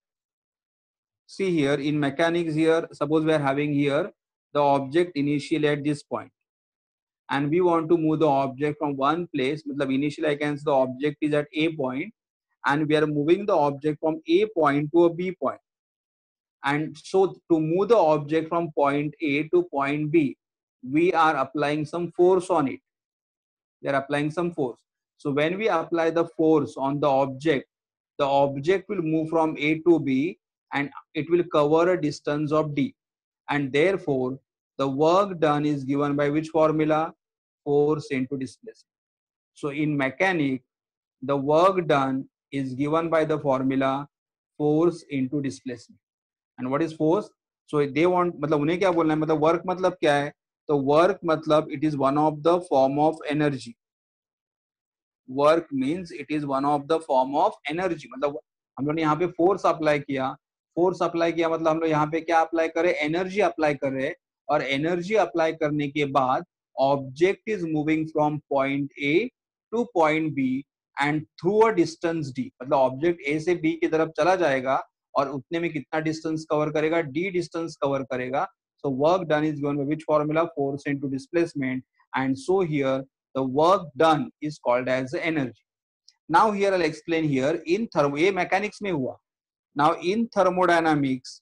see here in mechanics here, suppose we are having here the object initially at this point and we want to move the object from one place, मतलब initially I can say the object is at A point and we are moving the object from A point to a B point. And so to move the object from point A to point B, we are applying some force on it. We are applying some force. So when we apply the force on the object will move from A to B and it will cover a distance of D. And therefore, the work done is given by which formula? Force into displacement. So in mechanics, the work done is given by the formula force into displacement. And what is force? So they want, मतलब उन्हें क्या बोलना है, मतलब work मतलब क्या है? तो work मतलब it is one of the form of energy. Work means it is one of the form of energy. मतलब हम लोग ने यहाँ पे force apply किया मतलब हम लोग यहाँ पे क्या apply करे, energy apply कर रहे हैं। और energy apply करने के बाद object is moving from point A to point B and through a distance D। मतलब object A से B की तरफ चला जाएगा और उतने में कितना डिस्टेंस कवर करेगा, D डिस्टेंस कवर करेगा। So work done is given by which formula? Force into displacement. And so here the work done is called as energy. Now here I'll explain here in thermo, ये mechanics में हुआ। Now in thermodynamics,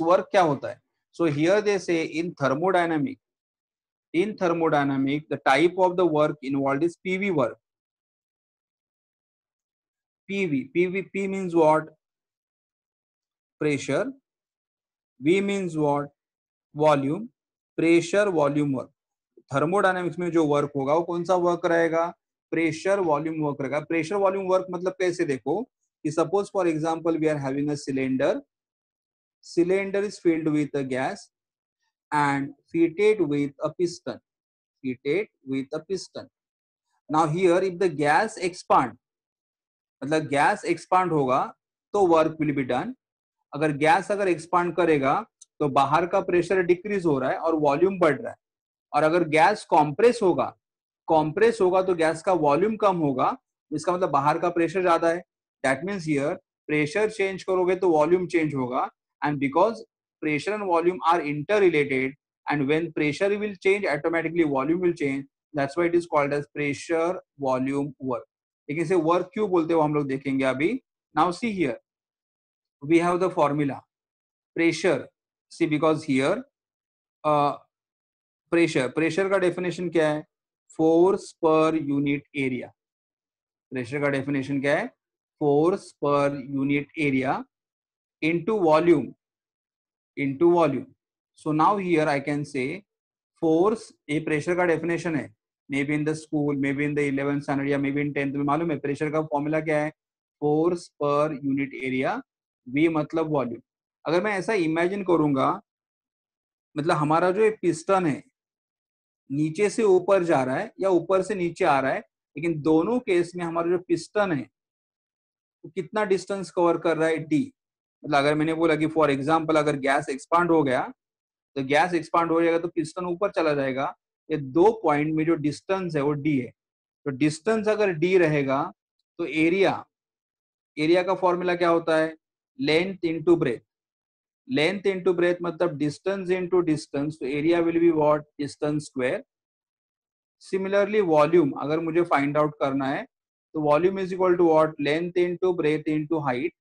work क्या होता है? So here they say in thermodynamics, the type of the work involved is PV work. P means what? Pressure. V means what? Volume. Pressure, volume work. Thermodynamics में जो वर्क होगा वो कौन सा वर्क रहेगा? प्रेशर वॉल्यूम वर्क रहेगा। प्रेशर वॉल्यूम वर्क मतलब कैसे, देखो कि suppose for example we are having a cylinder is filled with a gas and fitted with a piston. Now here if the gas expand, मतलब गैस एक्सपांड होगा तो वर्क विल बी डन। अगर गैस एक्सपांड करेगा तो बाहर का प्रेशर डिक्रीज हो रहा है और वॉल्यूम बढ़ रहा है। और अगर गैस कॉम्प्रेस होगा तो गैस का वॉल्यूम कम होगा, इसका मतलब बाहर का प्रेशर ज्यादा है। That means here pressure change करोगे तो वॉल्यूम चेंज होगा and because pressure and volume are interrelated, and when pressure will change, automatically volume will change. That's why it is called as pressure volume work. लेकिन इसे वर्क क्यों बोलते हैं वो हम लोग देखेंगे अभी. Now see here, we have the formula pressure. See, because here pressure का डेफिनेशन क्या है? फोर्स पर यूनिट एरिया. प्रेशर का डेफिनेशन क्या है? फोर्स पर unit area into volume. So now here I can say force, ये प्रेशर का डेफिनेशन है. May be in the school, may be in the 11th standard या मे बी इन 10th में मालूम है प्रेशर का फॉर्मूला क्या है? फोर्स पर यूनिट एरिया, वी मतलब वॉल्यूम. अगर मैं ऐसा इमेजिन करूंगा, मतलब हमारा जो पिस्टन है नीचे से ऊपर जा रहा है या ऊपर से नीचे आ रहा है, लेकिन दोनों केस में हमारा जो पिस्टन है वो कितना डिस्टेंस कवर कर रहा है? डी. मतलब अगर मैंने बोला कि फॉर एग्जांपल अगर गैस एक्सपांड हो गया तो गैस एक्सपांड हो जाएगा तो पिस्टन ऊपर चला जाएगा. ये दो पॉइंट में जो डिस्टेंस है वो डी है. तो डिस्टेंस अगर डी रहेगा तो एरिया का फॉर्मूला क्या होता है? Length into breadth. Length into breadth मतलब डिस्टेंस इंटू डिस्टेंस, तो area will be what? Distance square. Similarly volume अगर मुझे फाइंड आउट करना है तो volume is equal to what? Length into breadth into height.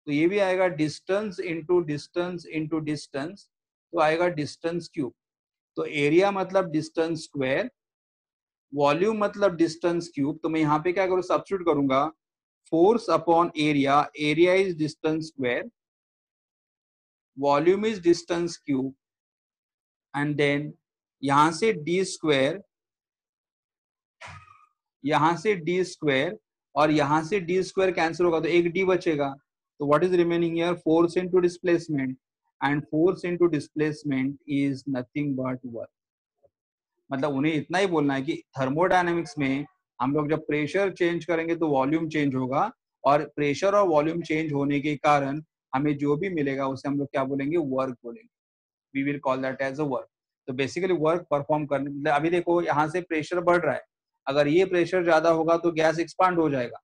तो ये भी आएगा distance into distance into distance, तो आएगा डिस्टेंस क्यूब. तो एरिया मतलब डिस्टेंस स्क्वायर, वॉल्यूम मतलब डिस्टेंस क्यूब. तो मैं यहाँ पे क्या करूँ? सब्स्टिट्यूट करूंगा force upon area. Area is distance square, volume is distance cube, and then यहां से डी स्क्वायर, यहां से डी स्क्वायर और यहां से डी स्क्वायर कैंसिल होगा तो एक डी बचेगा. तो what is remaining here? Force into displacement, and force into displacement is nothing but work. मतलब उन्हें इतना ही बोलना है कि थर्मोडायनेमिक्स में हम लोग जब प्रेशर चेंज करेंगे तो वॉल्यूम चेंज होगा, और प्रेशर और वॉल्यूम चेंज होने के कारण हमें जो भी मिलेगा उसे हम लोग क्या बोलेंगे? वर्क बोलेंगे. We will call that as a work. तो बेसिकली वर्क परफॉर्म करने, मतलब अभी देखो यहाँ से प्रेशर बढ़ रहा है, अगर ये प्रेशर ज्यादा होगा तो गैस एक्सपांड हो जाएगा,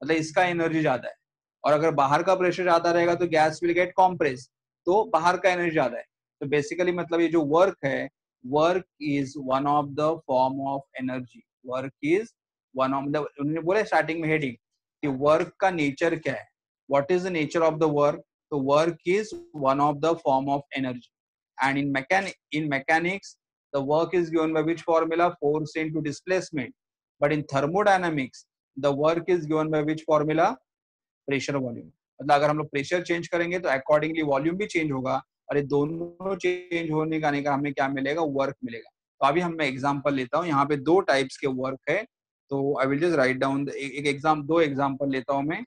मतलब इसका एनर्जी ज्यादा है. और अगर बाहर का प्रेशर ज्यादा रहेगा तो गैस विल गेट कॉम्प्रेस, तो बाहर का एनर्जी ज्यादा है. तो बेसिकली मतलब ये जो वर्क है, work is one of the form of energy. Work is one of the, उन्होंने बोला स्टार्टिंग में हेडिंग कि वर्क का नेचर क्या है, what is the nature of the work. तो work is one of the form of energy. And in mechanics, the work is given by which formula? Force into displacement. But in thermodynamics, the work is given by which formula? Pressure volume. मतलब अगर हम लोग प्रेशर चेंज करेंगे तो अकॉर्डिंगली वॉल्यूम भी चेंज होगा, और ये दोनों चेंज होने का हमें क्या मिलेगा? वर्क मिलेगा. तो अभी हम मैं एग्जांपल लेता हूँ. यहाँ पे दो टाइप्स के वर्क है, तो I will just write down दो एग्जांपल लेता हूँ मैं.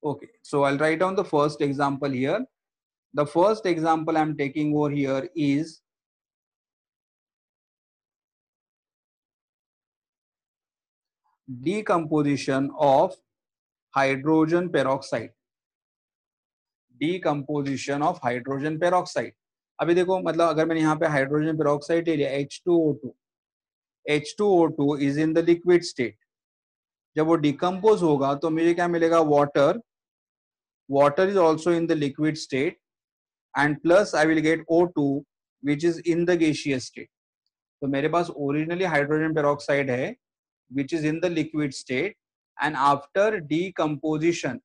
Okay, so I'll write down the first example here. The first example I'm taking over here is decomposition of hydrogen peroxide. Decomposition of hydrogen peroxide. अभी देखो, मतलब अगर मैंने यहाँ पे हाइड्रोजन पेरोक्साइड ले लिया H2O2, H2O2 is in the liquid state. जब वो डिकम्पोज होगा तो मुझे क्या मिलेगा? Water. Water is also in the liquid state, and plus I will get O2 which is in the gaseous state. तो मेरे पास ओरिजिनली हाइड्रोजन पेरोक्साइड है which is in the liquid state, and after decomposition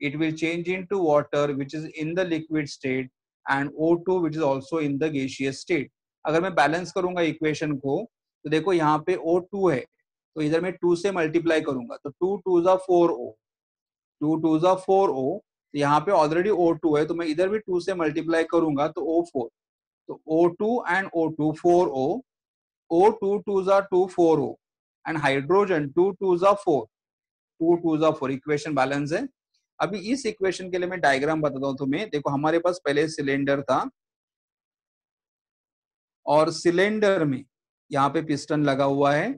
it will change into water which is in the liquid state, and O2 which is also in the gaseous state. अगर मैं बैलेंस करूंगा इक्वेशन को तो देखो यहाँ पे O2 है तो इधर मैं 2 से मल्टीप्लाई करूंगा तो 2 2 जा 4O, 2 2 जा 4O. तो यहाँ पे ऑलरेडी O2 है तो मैं इधर भी 2 से मल्टीप्लाई करूंगा तो O4. तो O2 and O2 4O, O2 2 जा 2 4O, एंड हाइड्रोजन 2 2 जा 4, 2 2 जा 4. इक्वेशन बैलेंस है. अभी इस इक्वेशन के लिए मैं डायग्राम बताता हूं तुम्हें. देखो हमारे पास पहले सिलेंडर था, और सिलेंडर में यहाँ पे पिस्टन लगा हुआ है,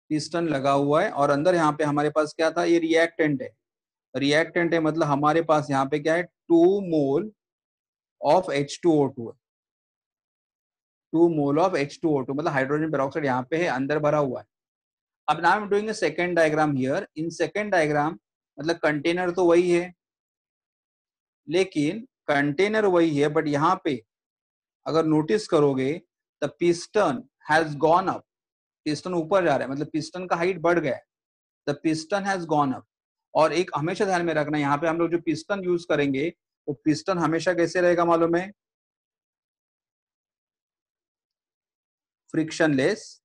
पिस्टन लगा हुआ है, और अंदर यहाँ पे हमारे पास क्या था? ये रिएक्टेंट है. रिएक्टेंट है मतलब हमारे पास यहाँ पे क्या है? 2 मोल ऑफ H2O2 है. 2 मोल ऑफ H2O2, मतलब हाइड्रोजन पेरोक्साइड यहाँ पे है, अंदर भरा हुआ है. अब now I am doing a second diagram here. In second diagram मतलब कंटेनर तो वही है, लेकिन कंटेनर वही है, बट यहाँ पे अगर नोटिस करोगे the piston has gone up. Piston ऊपर जा रहा है, मतलब पिस्टन का हाइट बढ़ गया है. The piston has gone up. और एक हमेशा ध्यान में रखना, यहाँ पे हम लोग जो पिस्टन यूज करेंगे वो पिस्टन हमेशा कैसे रहेगा मालूम है? Frictionless,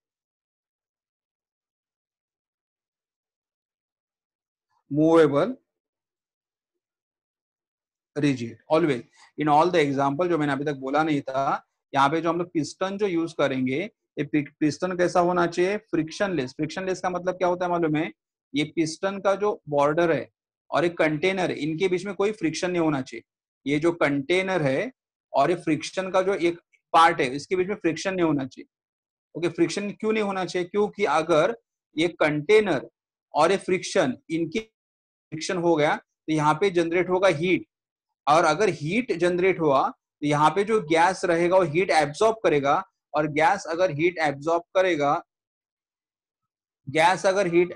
movable, rigid. Always in all the example जो मैंने अभी तक बोला नहीं था, यहाँ पे जो हम लोग पिस्टन जो यूज करेंगे, ये पिस्टन कैसा होना चाहिए? फ्रिक्शनलेस. फ्रिक्शनलेस का मतलब क्या होता है मालूम है? ये पिस्टन का जो बॉर्डर है और एक कंटेनर है, इनके बीच में कोई फ्रिक्शन नहीं होना चाहिए. ये जो कंटेनर है और ये फ्रिक्शन का जो एक पार्ट है, इसके बीच में फ्रिक्शन नहीं होना चाहिए. ओके, फ्रिक्शन क्यों नहीं होना चाहिए? क्योंकि अगर ये कंटेनर और ये फ्रिक्शन, इनकी फ्रिक्शन हो गया तो यहाँ पे जनरेट होगा हीट. और अगर हीट जनरेट हुआ तो यहाँ पे जो गैस रहेगा वो हीट एब्सॉर्ब करेगा. और गैस अगर हीट एब्सॉर्ब करेगा, गैस अगर हीट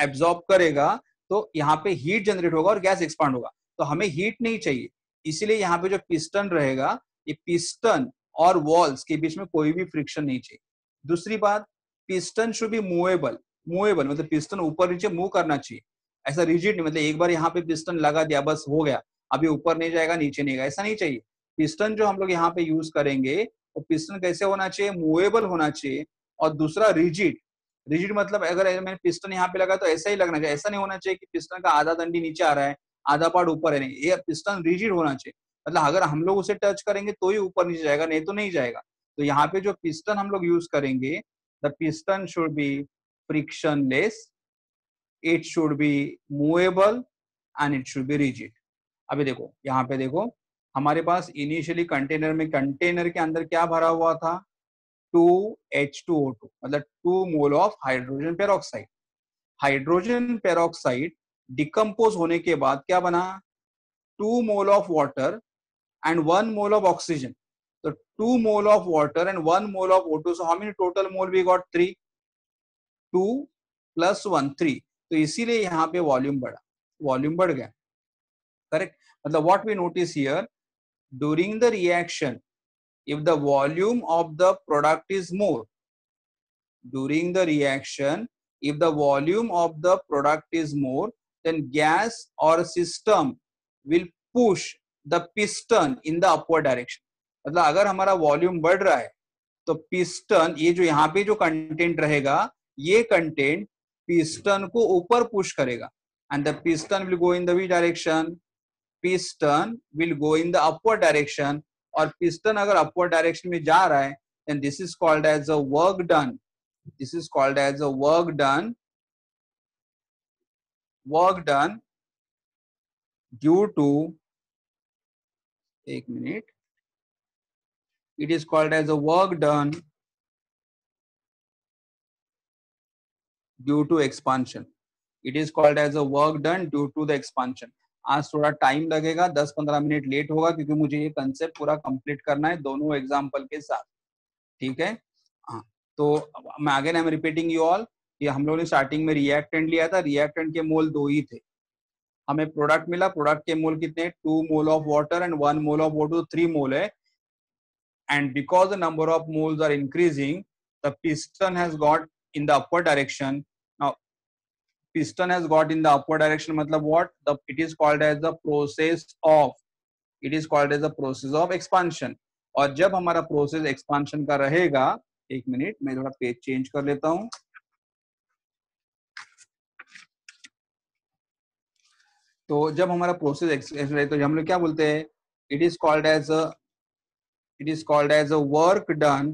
एब्सॉर्ब करेगा तो यहाँ पे हीट जनरेट होगा और गैस एक्सपांड होगा. तो हमें हीट नहीं चाहिए, इसीलिए यहाँ पे जो पिस्टन रहेगा, ये पिस्टन और वॉल्स के बीच में कोई भी फ्रिक्शन नहीं चाहिए. दूसरी बात, piston should be movable. Movable मतलब पिस्टन ऊपर नीचे मूव करना चाहिए. ऐसा रिजिड नहीं, मतलब एक बार यहाँ पे पिस्टन लगा दिया बस हो गया, अभी ऊपर नहीं जाएगा नीचे नहीं जाएगा, ऐसा नहीं चाहिए. पिस्टन जो हम लोग यहाँ पे यूज करेंगे वो पिस्टन कैसे होना चाहिए? मूवेबल होना चाहिए. और दूसरा रिजिड. रिजिड मतलब अगर मैंने पिस्टन यहाँ पे लगा तो ऐसा ही लगना चाहिए, ऐसा नहीं होना चाहिए कि पिस्टन का आधा दंडी नीचे आ रहा है, आधा पार्ट ऊपर है. नहीं, ये पिस्टन रिजिड होना चाहिए. मतलब अगर हम लोग उसे टच करेंगे तो ही ऊपर नीचे जाएगा, नहीं तो नहीं जाएगा. तो यहाँ पे जो पिस्टन हम लोग यूज करेंगे, the piston should be frictionless, it should be movable and it should be rigid. अभी देखो यहाँ पे देखो, हमारे पास इनिशियली कंटेनर में, कंटेनर के अंदर क्या भरा हुआ था? 2H2O2, मतलब 2 mole of hydrogen peroxide. Hydrogen peroxide decompose होने के बाद क्या बना? 2 mole of water and 1 mole of oxygen. तो 2 mole of water and 1 mole of O2, so how many total mole we got? 3. 2 plus 1 3. तो इसीलिए यहाँ पे वॉल्यूम बढ़ा, वॉल्यूम बढ़ गया. करेक्ट. मतलब what we notice here, during the reaction, if the volume of the product is more, during the reaction, if the volume of the product is more, then gas or system will push the piston in the upward direction. मतलब अगर हमारा वॉल्यूम बढ़ रहा है तो पिस्टन, ये जो यहाँ पे जो कंटेंट रहेगा, ये कंटेंट पिस्टन को ऊपर पुश करेगा. And the piston will go in the which direction? Piston will go in the upward direction. और पिस्टन अगर अपवर्ड डायरेक्शन में जा रहा है, then this is called as a work done. This is called as a work done due to, एक minute, it is called as a work done due to expansion. It is called as a work done due to the expansion. आज थोड़ा टाइम लगेगा, 10-15 मिनट लेट होगा, क्योंकि मुझे ये कंसेप्ट पूरा कंप्लीट करना है दोनों एग्जाम्पल के साथ. ठीक है. हाँ, तो मैं again I am repeating you all. ये हम लोगों ने स्टार्टिंग में रिएक्टेंट लिया था, रिएक्टेंट के मोल 2 ही थे. हमें प्रोडक्ट मिला, प्रोडक्ट के मोल कितने? 2 mole of water and 1 mole of O2, 3 मोल है. And because the number of moles are increasing, the piston has got in the upward direction. Now piston has got in the upward direction, matlab what? It is called as the process of, it is called as the process of expansion. और जब हमारा प्रोसेस एक्सपांशन का रहेगा, एक मिनट मैं थोड़ा पेज चेंज कर लेता हूं. तो जब हमारा प्रोसेस तो हम लोग क्या बोलते हैं? It is called as a, it is called as a work done,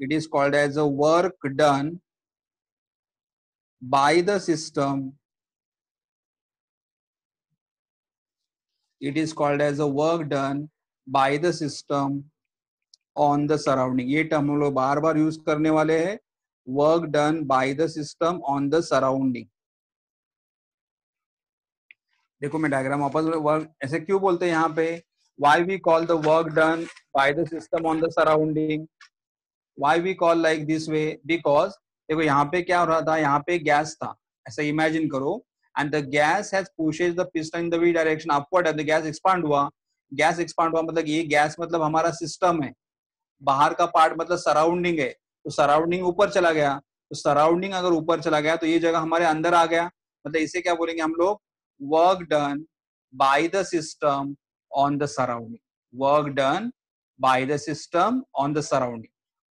it is called as a work done by the system, it is called as a work done by the system on the surrounding. ये टर्म हम लोग बार बार यूज करने वाले हैं, work done by the system on the surrounding. देखो मैं डायग्राम वापस, वर्क ऐसे क्यों बोलते हैं यहाँ पे? why we call the work done by the system on the surrounding, why we call like this way, because देखो यहाँ पे क्या हो रहा था, यहाँ पे गैस था, ऐसा इमेजिन करो, and the gas has pushes the piston in the v direction upward and the gas expand हुआ, गैस एक्सपांड हुआ मतलब ये गैस मतलब हमारा सिस्टम है, बाहर का पार्ट मतलब सराउंडिंग है, तो सराउंडिंग ऊपर चला गया, तो सराउंडिंग अगर ऊपर चला गया तो ये जगह हमारे अंदर आ गया, मतलब इसे क्या बोलेंगे हम लोग, work done by the system on the surrounding, work done by the system on the surrounding.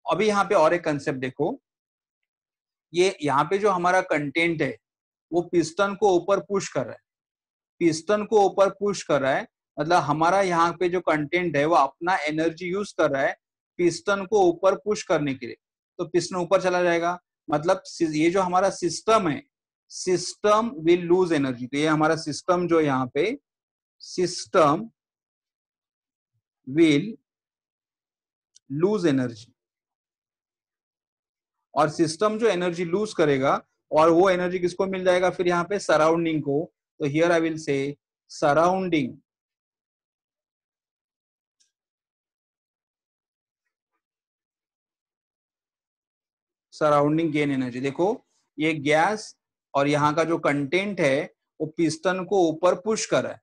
अभी यहाँ पे और एक कंसेप्ट देखो, ये यहाँ पे जो हमारा कंटेंट है वो पिस्टन को ऊपर पुश कर रहा है, पिस्टन को ऊपर पुश कर रहा है, मतलब हमारा यहाँ पे जो कंटेंट है वो अपना एनर्जी यूज कर रहा है पिस्टन को ऊपर पुश करने के लिए, तो पिस्टन ऊपर चला जाएगा, मतलब ये जो हमारा सिस्टम है, सिस्टम विल लूज एनर्जी, तो ये हमारा सिस्टम जो यहाँ पे, सिस्टम विल लूज एनर्जी, और सिस्टम जो एनर्जी लूज करेगा और वो एनर्जी किसको मिल जाएगा फिर यहाँ पे, सराउंडिंग को, तो हियर आई विल से सराउंडिंग सराउंडिंग गेन एनर्जी। देखो ये गैस और यहाँ का जो कंटेंट है वो पिस्टन को ऊपर पुश कर रहा है,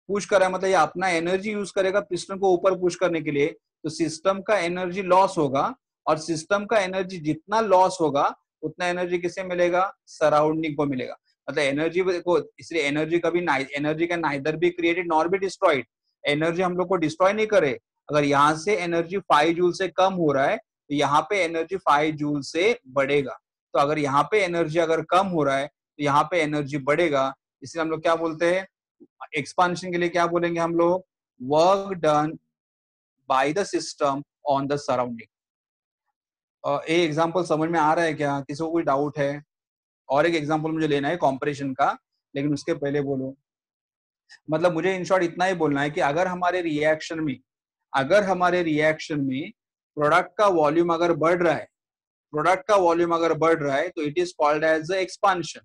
पुश कर रहा है मतलब ये अपना एनर्जी यूज करेगा पिस्टन को ऊपर पुश करने के लिए, तो सिस्टम का एनर्जी लॉस होगा, और सिस्टम का एनर्जी जितना लॉस होगा उतना एनर्जी किसे मिलेगा, सराउंडिंग को मिलेगा, मतलब एनर्जी को, इसलिए एनर्जी कभी एनर्जी का नाइदर भी क्रिएटेड नॉर भी डिस्ट्रॉयड, एनर्जी हम लोग को डिस्ट्रॉय नहीं करे, अगर यहाँ से एनर्जी 5 जूल से कम हो रहा है तो यहाँ पे एनर्जी 5 जूल से बढ़ेगा, तो अगर यहाँ पे एनर्जी अगर कम हो रहा है तो यहाँ पे एनर्जी बढ़ेगा, इसलिए हम लोग क्या बोलते हैं, एक्सपांशन के लिए क्या बोलेंगे हम लोग, work done by the system on the surrounding. ये एग्जांपल समझ में आ रहा है क्या, किसी को कोई डाउट है? और एक एग्जांपल मुझे लेना है कंपैरिजन का, लेकिन उसके पहले बोलो, मतलब मुझे इन शॉर्ट इतना ही बोलना है कि अगर हमारे रिएक्शन में, अगर हमारे रिएक्शन में प्रोडक्ट का वॉल्यूम अगर बढ़ रहा है, प्रोडक्ट का वॉल्यूम अगर बढ़ रहा है तो it is called as the expansion,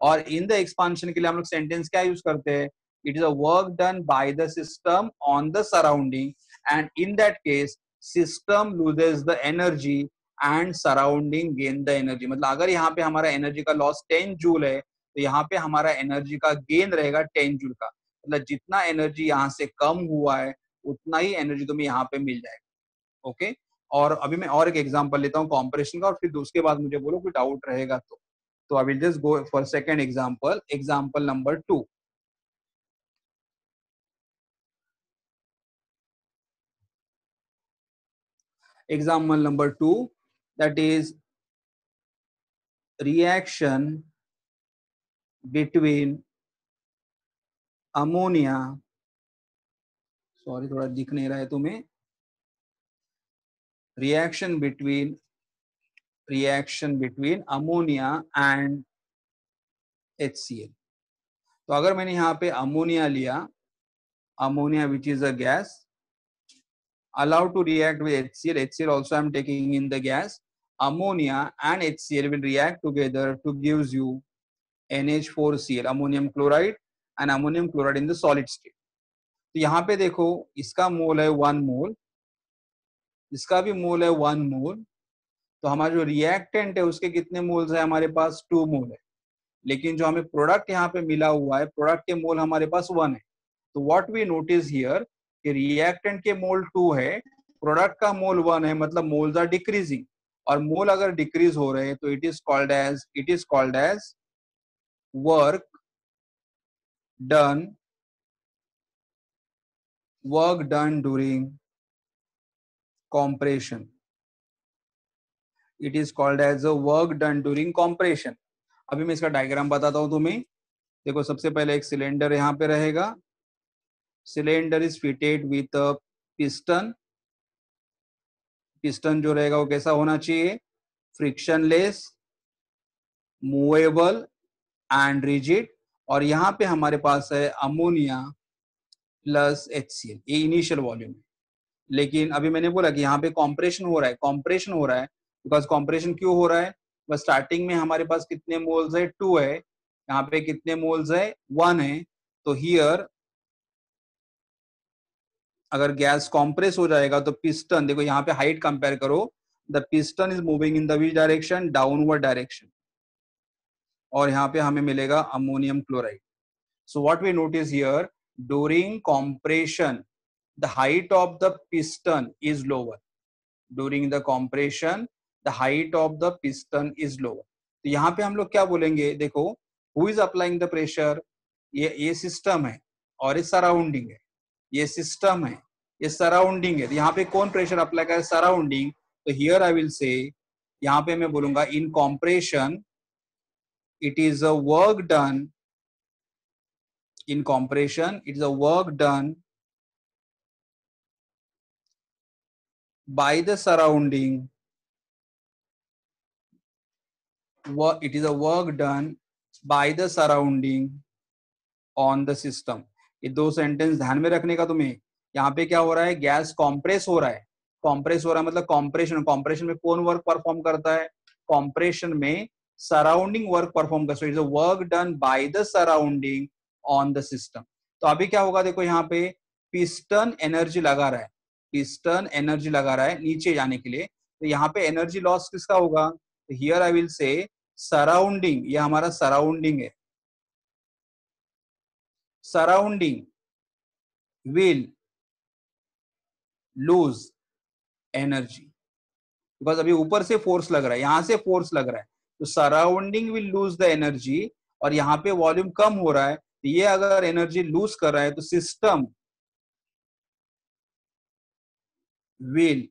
और इन द एक्सपांशन के लिए हम लोग सेंटेंस क्या यूज करते हैं, it is a work done by the system on the surrounding, and in that case system loses the energy and surrounding gain the energy, मतलब अगर यहाँ पे हमारा एनर्जी का लॉस 10 जूल है तो यहाँ पे हमारा एनर्जी का गेन रहेगा 10 जूल का, मतलब जितना एनर्जी यहाँ से कम हुआ है उतना ही एनर्जी तुम्हें यहाँ पे मिल जाएगा। ओके, और अभी मैं और एक एग्जांपल लेता हूँ कॉम्प्रेशन का, और फिर उसके बाद मुझे बोलो कोई डाउट रहेगा तो I will just go for second example, example number 2। Example number 2, that is reaction between ammonia, sorry थोड़ा दिख नहीं रहा है तुम्हें, reaction between ammonia and HCl। तो अगर मैंने यहाँ पे अमोनिया लिया, ammonia which is a gas allowed to react with HCl, HCl also I am taking in the gas, ammonia and HCl will react together to gives you NH4Cl, ammonium chloride, and ammonium chloride in the solid state। तो यहाँ पे देखो इसका मोल है 1 मोल, इसका भी मोल है 1 मोल, तो हमारा जो रिएक्टेंट है उसके कितने मोल्स है, हमारे पास 2 मोल है, लेकिन जो हमें प्रोडक्ट यहाँ पे मिला हुआ है प्रोडक्ट के मोल हमारे पास 1 है, तो व्हाट वी नोटिस हियर कि रिएक्टेंट के मोल 2 है, प्रोडक्ट का मोल 1 है, मतलब मोल्स आर डिक्रीजिंग, और मोल अगर डिक्रीज हो रहे हैं तो it is called as work done during compression, it is called as a work done during compression। अभी मैं इसका डायग्राम बताता हूं तुम्हें, देखो सबसे पहले एक सिलेंडर यहाँ पे रहेगा, cylinder is fitted with piston, piston जो रहेगा वो कैसा होना चाहिए, फ्रिक्शनलेस, मूवेबल एंड रिजिड, और यहाँ पे हमारे पास है अमोनिया प्लस HCl, ये इनिशियल वॉल्यूम है, लेकिन अभी मैंने बोला कि यहाँ पे कॉम्प्रेशन हो रहा है, कॉम्प्रेशन हो रहा है, बिकॉज कॉम्प्रेशन क्यों हो रहा है, बस स्टार्टिंग में हमारे पास कितने मोल्स है 2 है, यहाँ पे कितने मोल्स है 1 है, तो हियर अगर गैस कॉम्प्रेस हो जाएगा तो पिस्टन, देखो यहाँ पे हाइट कंपेयर करो, the piston is moving in the which direction, downward direction, और यहाँ पे हमें मिलेगा ammonium chloride. So what we notice here, during compression, the height of the piston is lower. During the compression, the height of the piston is lower. तो यहाँ पे हम लोग क्या बोलेंगे, देखो, who is applying the pressure? ये सिस्टम है और ये सराउंडिंग है. ये सिस्टम है, ये सराउंडिंग है. तो यहाँ पे कौन प्रेशर अप्लाई करे? सराउंडिंग. तो हियर आई विल से, यहाँ पे मैं बोलूंगा in compression it is a work done. In compression, it is a work done by the surrounding. It is a work done by the surrounding on the system. ये दो सेंटेंस ध्यान में रखने का तुम्हें. यहाँ पे क्या हो रहा है? गैस कॉम्प्रेस हो रहा है. कॉम्प्रेस हो रहा है मतलब कॉम्प्रेशन. कॉम्प्रेशन में कौन वर्क परफॉर्म करता है? कॉम्प्रेशन में सराउंडिंग वर्क परफॉर्म करता है. It is a work done by the surrounding on the system. तो अभी क्या होगा, देखो यहाँ पे पिस्टन एनर्जी लगा रहा है, पिस्टन एनर्जी लगा रहा है नीचे जाने के लिए. तो यहाँ पे एनर्जी लॉस किसका होगा? तो हियर आई विल से सराउंडिंग, ये हमारा सराउंडिंग है. Surrounding will lose energy because अभी ऊपर से फोर्स लग रहा है, यहां से फोर्स लग रहा है. तो surrounding will lose the energy, और यहाँ पे वॉल्यूम कम हो रहा है. ये अगर एनर्जी लूज कर रहा है तो system will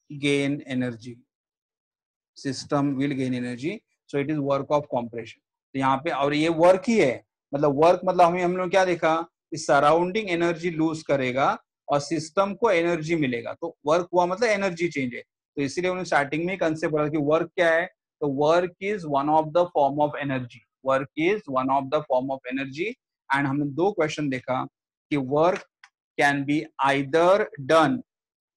gain energy. System will gain energy. So it is work of compression. तो यहाँ पे, और ये वर्क ही है, मतलब वर्क मतलब हम लोग क्या देखा, सराउंडिंग एनर्जी लूज करेगा और सिस्टम को एनर्जी मिलेगा. तो वर्क हुआ मतलब एनर्जी चेंज है. तो इसीलिए उन्होंने स्टार्टिंग में कंसेप्ट बोला कि वर्क क्या है. तो work is one of the form of energy. Work is one of the form of energy. And हमने दो क्वेश्चन देखा कि work can be either done,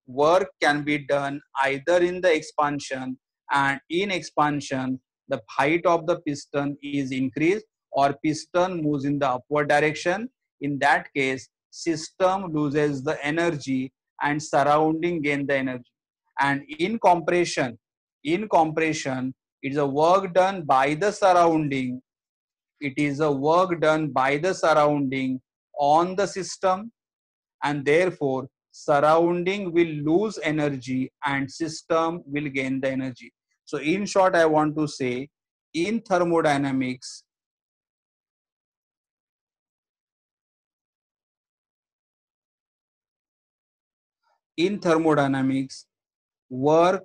work can be done either in the expansion, and in expansion the height of the piston is increased or piston moves in the upward direction. In that case, system loses the energy and surrounding gain the energy. And in compression, it is a work done by the surrounding. It is a work done by the surrounding on the system, and therefore surrounding will lose energy and system will gain the energy. So in short, I want to say, in thermodynamics, work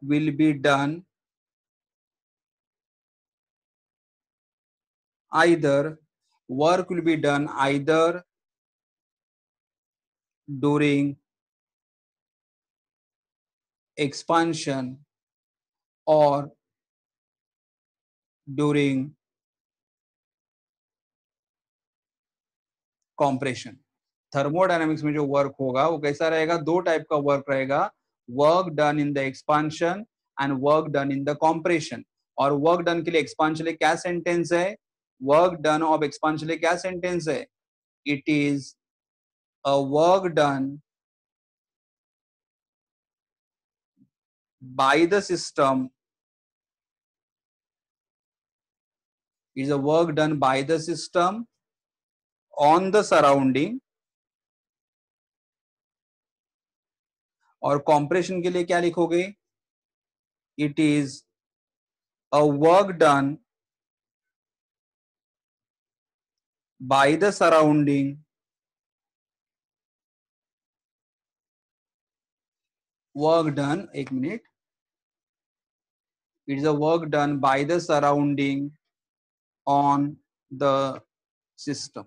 will be done either during expansion or during compression. Thermodynamics में जो वर्क होगा वो कैसा रहेगा? दो टाइप का वर्क रहेगा. Work done in the expansion and work done in the compression. और वर्क डन के लिए एक्सपांशन लिए क्या सेंटेंस है? वर्क डन ऑफ एक्सपांशन लिए क्या सेंटेंस है? It is a work done by the system. is a work done by the system on the surrounding. और कॉम्प्रेशन के लिए क्या लिखोगे? It is a work done by the surrounding एक minute. It is a work done by the surrounding on the system.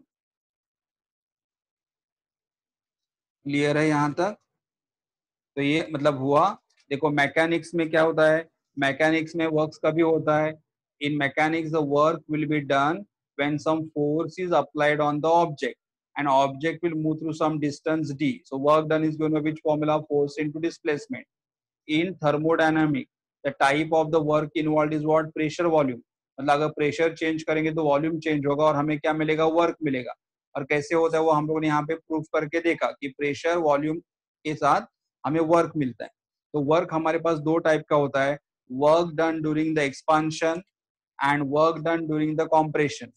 Clear है यहां तक? तो ये मतलब हुआ. देखो मैकेनिक्स में क्या होता है? मैकेनिक्स में वर्क्स कभी होता है? In mechanics the work will be done when some force is applied on the object, and object will move through some distance d. So work done is going to be which formula? Force into displacement. In thermodynamic, the type of the work involve is what, pressure volume. मतलब अगर प्रेशर चेंज करेंगे तो वॉल्यूम चेंज होगा और हमें क्या मिलेगा, वर्क मिलेगा। और कैसे होता है वो हम लोगों ने यहाँ पे प्रूफ करके देखा कि प्रेशर वॉल्यूम के साथ हमें वर्क मिलता है। तो वर्क हमारे पास दो टाइप का होता है, work done during the expansion and work done during the compression.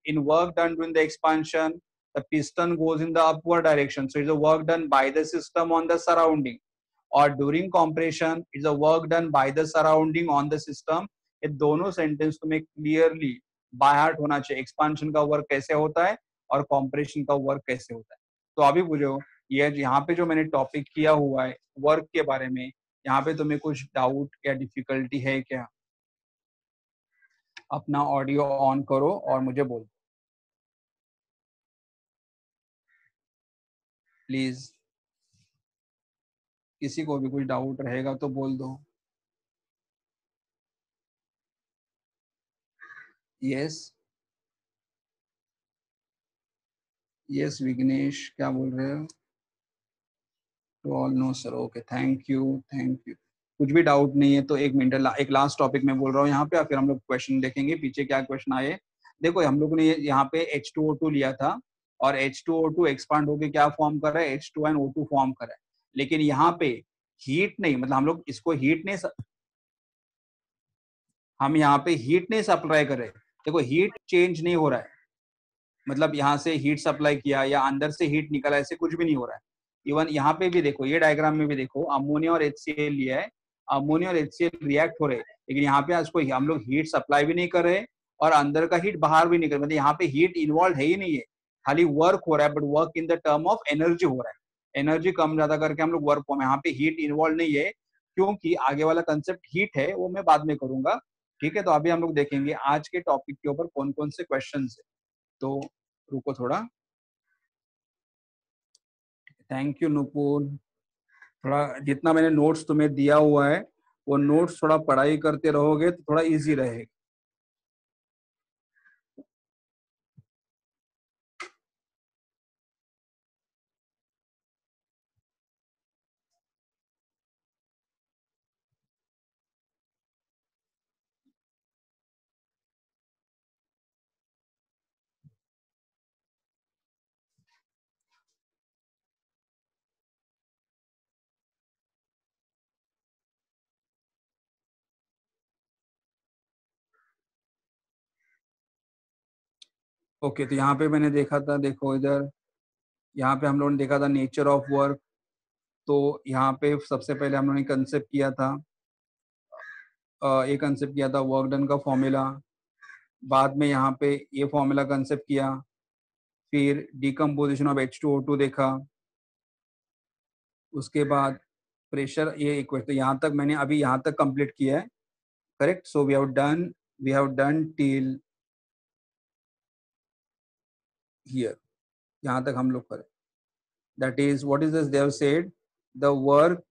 In work done during the expansion, the piston goes in the upward direction. So it's a work done by the system on the surrounding. Or during compression, it's a work done by the surrounding on the system. ये दोनों सेंटेंस तुम्हें क्लियरली बाय हार्ट होना चाहिए, एक्सपांशन का वर्क कैसे होता है और कॉम्प्रेशन का वर्क कैसे होता है। तो अभी पूछो, ये यहाँ पे जो मैंने टॉपिक किया हुआ है वर्क के बारे में, यहाँ पे तुम्हें कुछ डाउट या डिफिकल्टी है क्या? अपना ऑडियो ऑन करो और मुझे बोलो प्लीज। किसी को भी कुछ डाउट रहेगा तो बोल दो। यस यस विघ्नेश, क्या बोल रहे हो? To all no sir, okay, thank you thank you. कुछ भी डाउट नहीं है तो एक मिनट, एक लास्ट टॉपिक में बोल रहा हूँ यहाँ पे, फिर हम लोग क्वेश्चन देखेंगे पीछे क्या क्वेश्चन आए। देखो हम लोगों ने यहाँ पे H2O2 लिया था और H2O2 एक्सपांड होके क्या फॉर्म कर रहा है, H2 एंड O2 फॉर्म कर रहा है। लेकिन यहाँ पे हीट नहीं, मतलब हम लोग इसको हीट नहीं, हम यहाँ पे हीट नहीं सप्लाई कर रहे। देखो हीट चेंज नहीं हो रहा है, मतलब यहाँ से हीट सप्लाई किया या अंदर से हीट निकला, ऐसे कुछ भी नहीं हो रहा है। इवन यहाँ पे भी देखो, ये डायग्राम में भी देखो, अमोनिया और HCl लिया है, अमोनिया और HCl रिएक्ट हो रहे हैं, लेकिन यहाँ पे आज कोई हम लोग हीट सप्लाई भी नहीं कर रहे और अंदर का हीट बाहर भी नहीं कर रहे, मतलब यहाँ पे हीट इन्वॉल्व है ही नहीं है, खाली वर्क हो रहा है, but work in the term of energy हो रहा है। एनर्जी कम ज्यादा करके हम लोग वर्क हो, यहाँ पे हीट इन्वॉल्व नहीं है, क्योंकि आगे वाला कंसेप्ट हीट है वो मैं बाद में करूंगा। ठीक है, तो अभी हम लोग देखेंगे आज के टॉपिक के ऊपर कौन कौन से क्वेश्चन है। तो रुको थोड़ा, थैंक यू नुपुर। थोड़ा जितना मैंने नोट्स तुम्हें दिया हुआ है वो नोट्स थोड़ा पढ़ाई करते रहोगे तो थोड़ा इजी रहेगा। ओके, तो यहाँ पे मैंने देखा था, देखो इधर, यहाँ पे हम लोगों ने देखा था नेचर ऑफ वर्क। तो यहाँ पे सबसे पहले हम लोगों ने कंसेप्ट किया था, ये कंसेप्ट किया था वर्क डन का फॉर्मूला। बाद में यहाँ पे ये फॉर्मूला कंसेप्ट किया, फिर डिकम्पोजिशन ऑफ H2O2 देखा, उसके बाद प्रेशर, ये इक्वेशन, तो यहाँ तक मैंने अभी यहाँ तक कंप्लीट किया है। Correct, so we have done till here, यहाँ तक हम लोग करें। That is what is this, they have said the work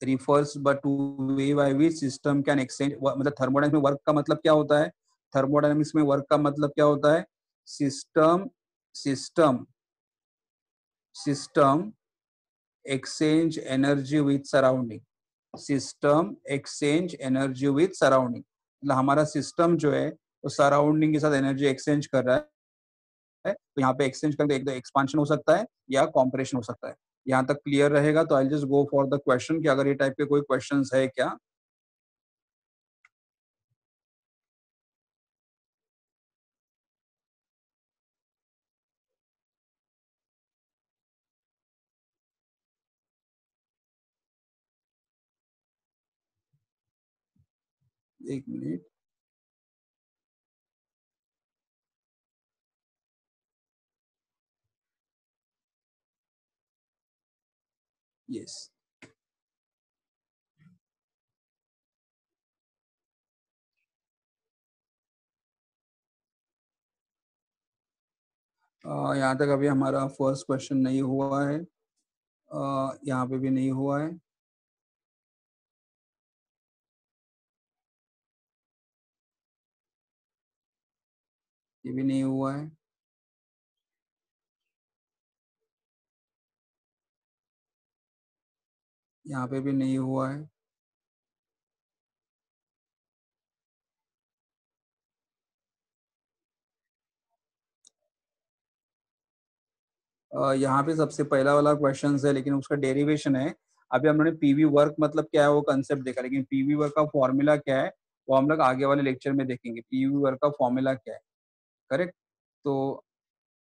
refers but to way by which system can exchange, मतलब थर्मोडायनामिक्स में वर्क का मतलब क्या होता है, थर्मोडायनामिक्स में वर्क का मतलब क्या होता है, system system system exchange energy with surrounding, system exchange energy with surrounding, मतलब हमारा सिस्टम जो है वो सराउंडिंग के साथ एनर्जी एक्सचेंज कर रहा है। तो यहाँ पे एक्सचेंज करके एक तो एक्सपांशन हो सकता है या कॉम्प्रेशन हो सकता है। यहाँ तक क्लियर रहेगा तो I just go for the question कि अगर ये टाइप के कोई क्वेश्चंस है क्या। एक मिनट, यस, यहाँ तक अभी हमारा फर्स्ट क्वेश्चन नहीं हुआ है, यहाँ पे भी नहीं हुआ है। ये भी नहीं हुआ है। यहाँ पे भी नहीं हुआ है। यहाँ पे सबसे पहला वाला क्वेश्चन है, लेकिन उसका डेरिवेशन है। अभी हम लोगों ने पीवी वर्क मतलब क्या है वो कंसेप्ट देखा, लेकिन पीवी वर्क का फॉर्मूला क्या है वो हम लोग आगे वाले लेक्चर में देखेंगे। पीवी वर्क का फॉर्मूला क्या है, करेक्ट। तो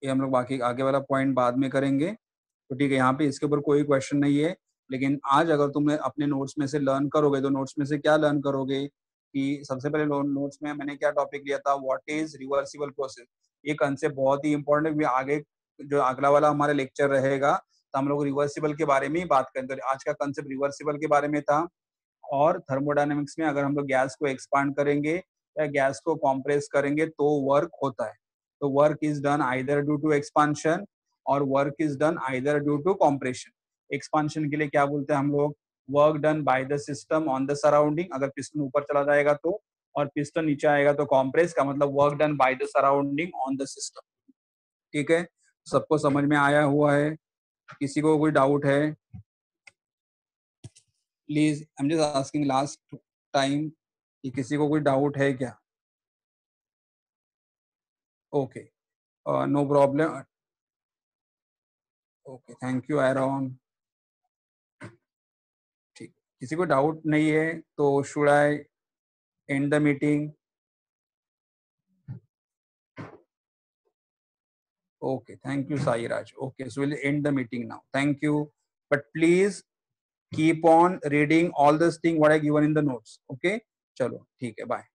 ये हम लोग बाकी आगे वाला पॉइंट बाद में करेंगे। तो ठीक है, यहाँ पे इसके ऊपर कोई क्वेश्चन नहीं है। लेकिन आज अगर तुम अपने नोट्स में से लर्न करोगे तो नोट्स में से क्या लर्न करोगे कि सबसे पहले नोट्स में मैंने क्या टॉपिक लिया था, व्हाट इज रिवर्सिबल प्रोसेस। ये कंसेप्ट बहुत ही इंपॉर्टेंट है। आगे जो अगला वाला हमारा लेक्चर रहेगा तो हम लोग रिवर्सिबल के बारे में ही बात करेंगे। तो आज का कंसेप्ट रिवर्सिबल के बारे में था। और थर्मोडायनेमिक्स में अगर हम लोग गैस को एक्सपांड करेंगे या गैस को कॉम्प्रेस करेंगे तो वर्क होता है। तो work is done either due to expansion और work is done either due to compression. Expansion के लिए क्या बोलते हैं हम लोग, work done by the system on the surrounding, अगर पिस्टन ऊपर चला जाएगा तो, और पिस्टन नीचे आएगा तो कॉम्प्रेस का मतलब work done by the surrounding on the system. ठीक है, सबको समझ में आया हुआ है? किसी को कोई डाउट है? Please I am just asking last time कि किसी को कोई डाउट है क्या? Okay, no problem. Okay, thank you Aaron. ठीक, किसी को डाउट नहीं है तो should I end the meeting? Okay, thank you, Sai Raj. Okay, so we'll end the meeting now. Thank you. But please keep on reading all this thing what I given in the notes. Okay? Chalo, theek hai, bye.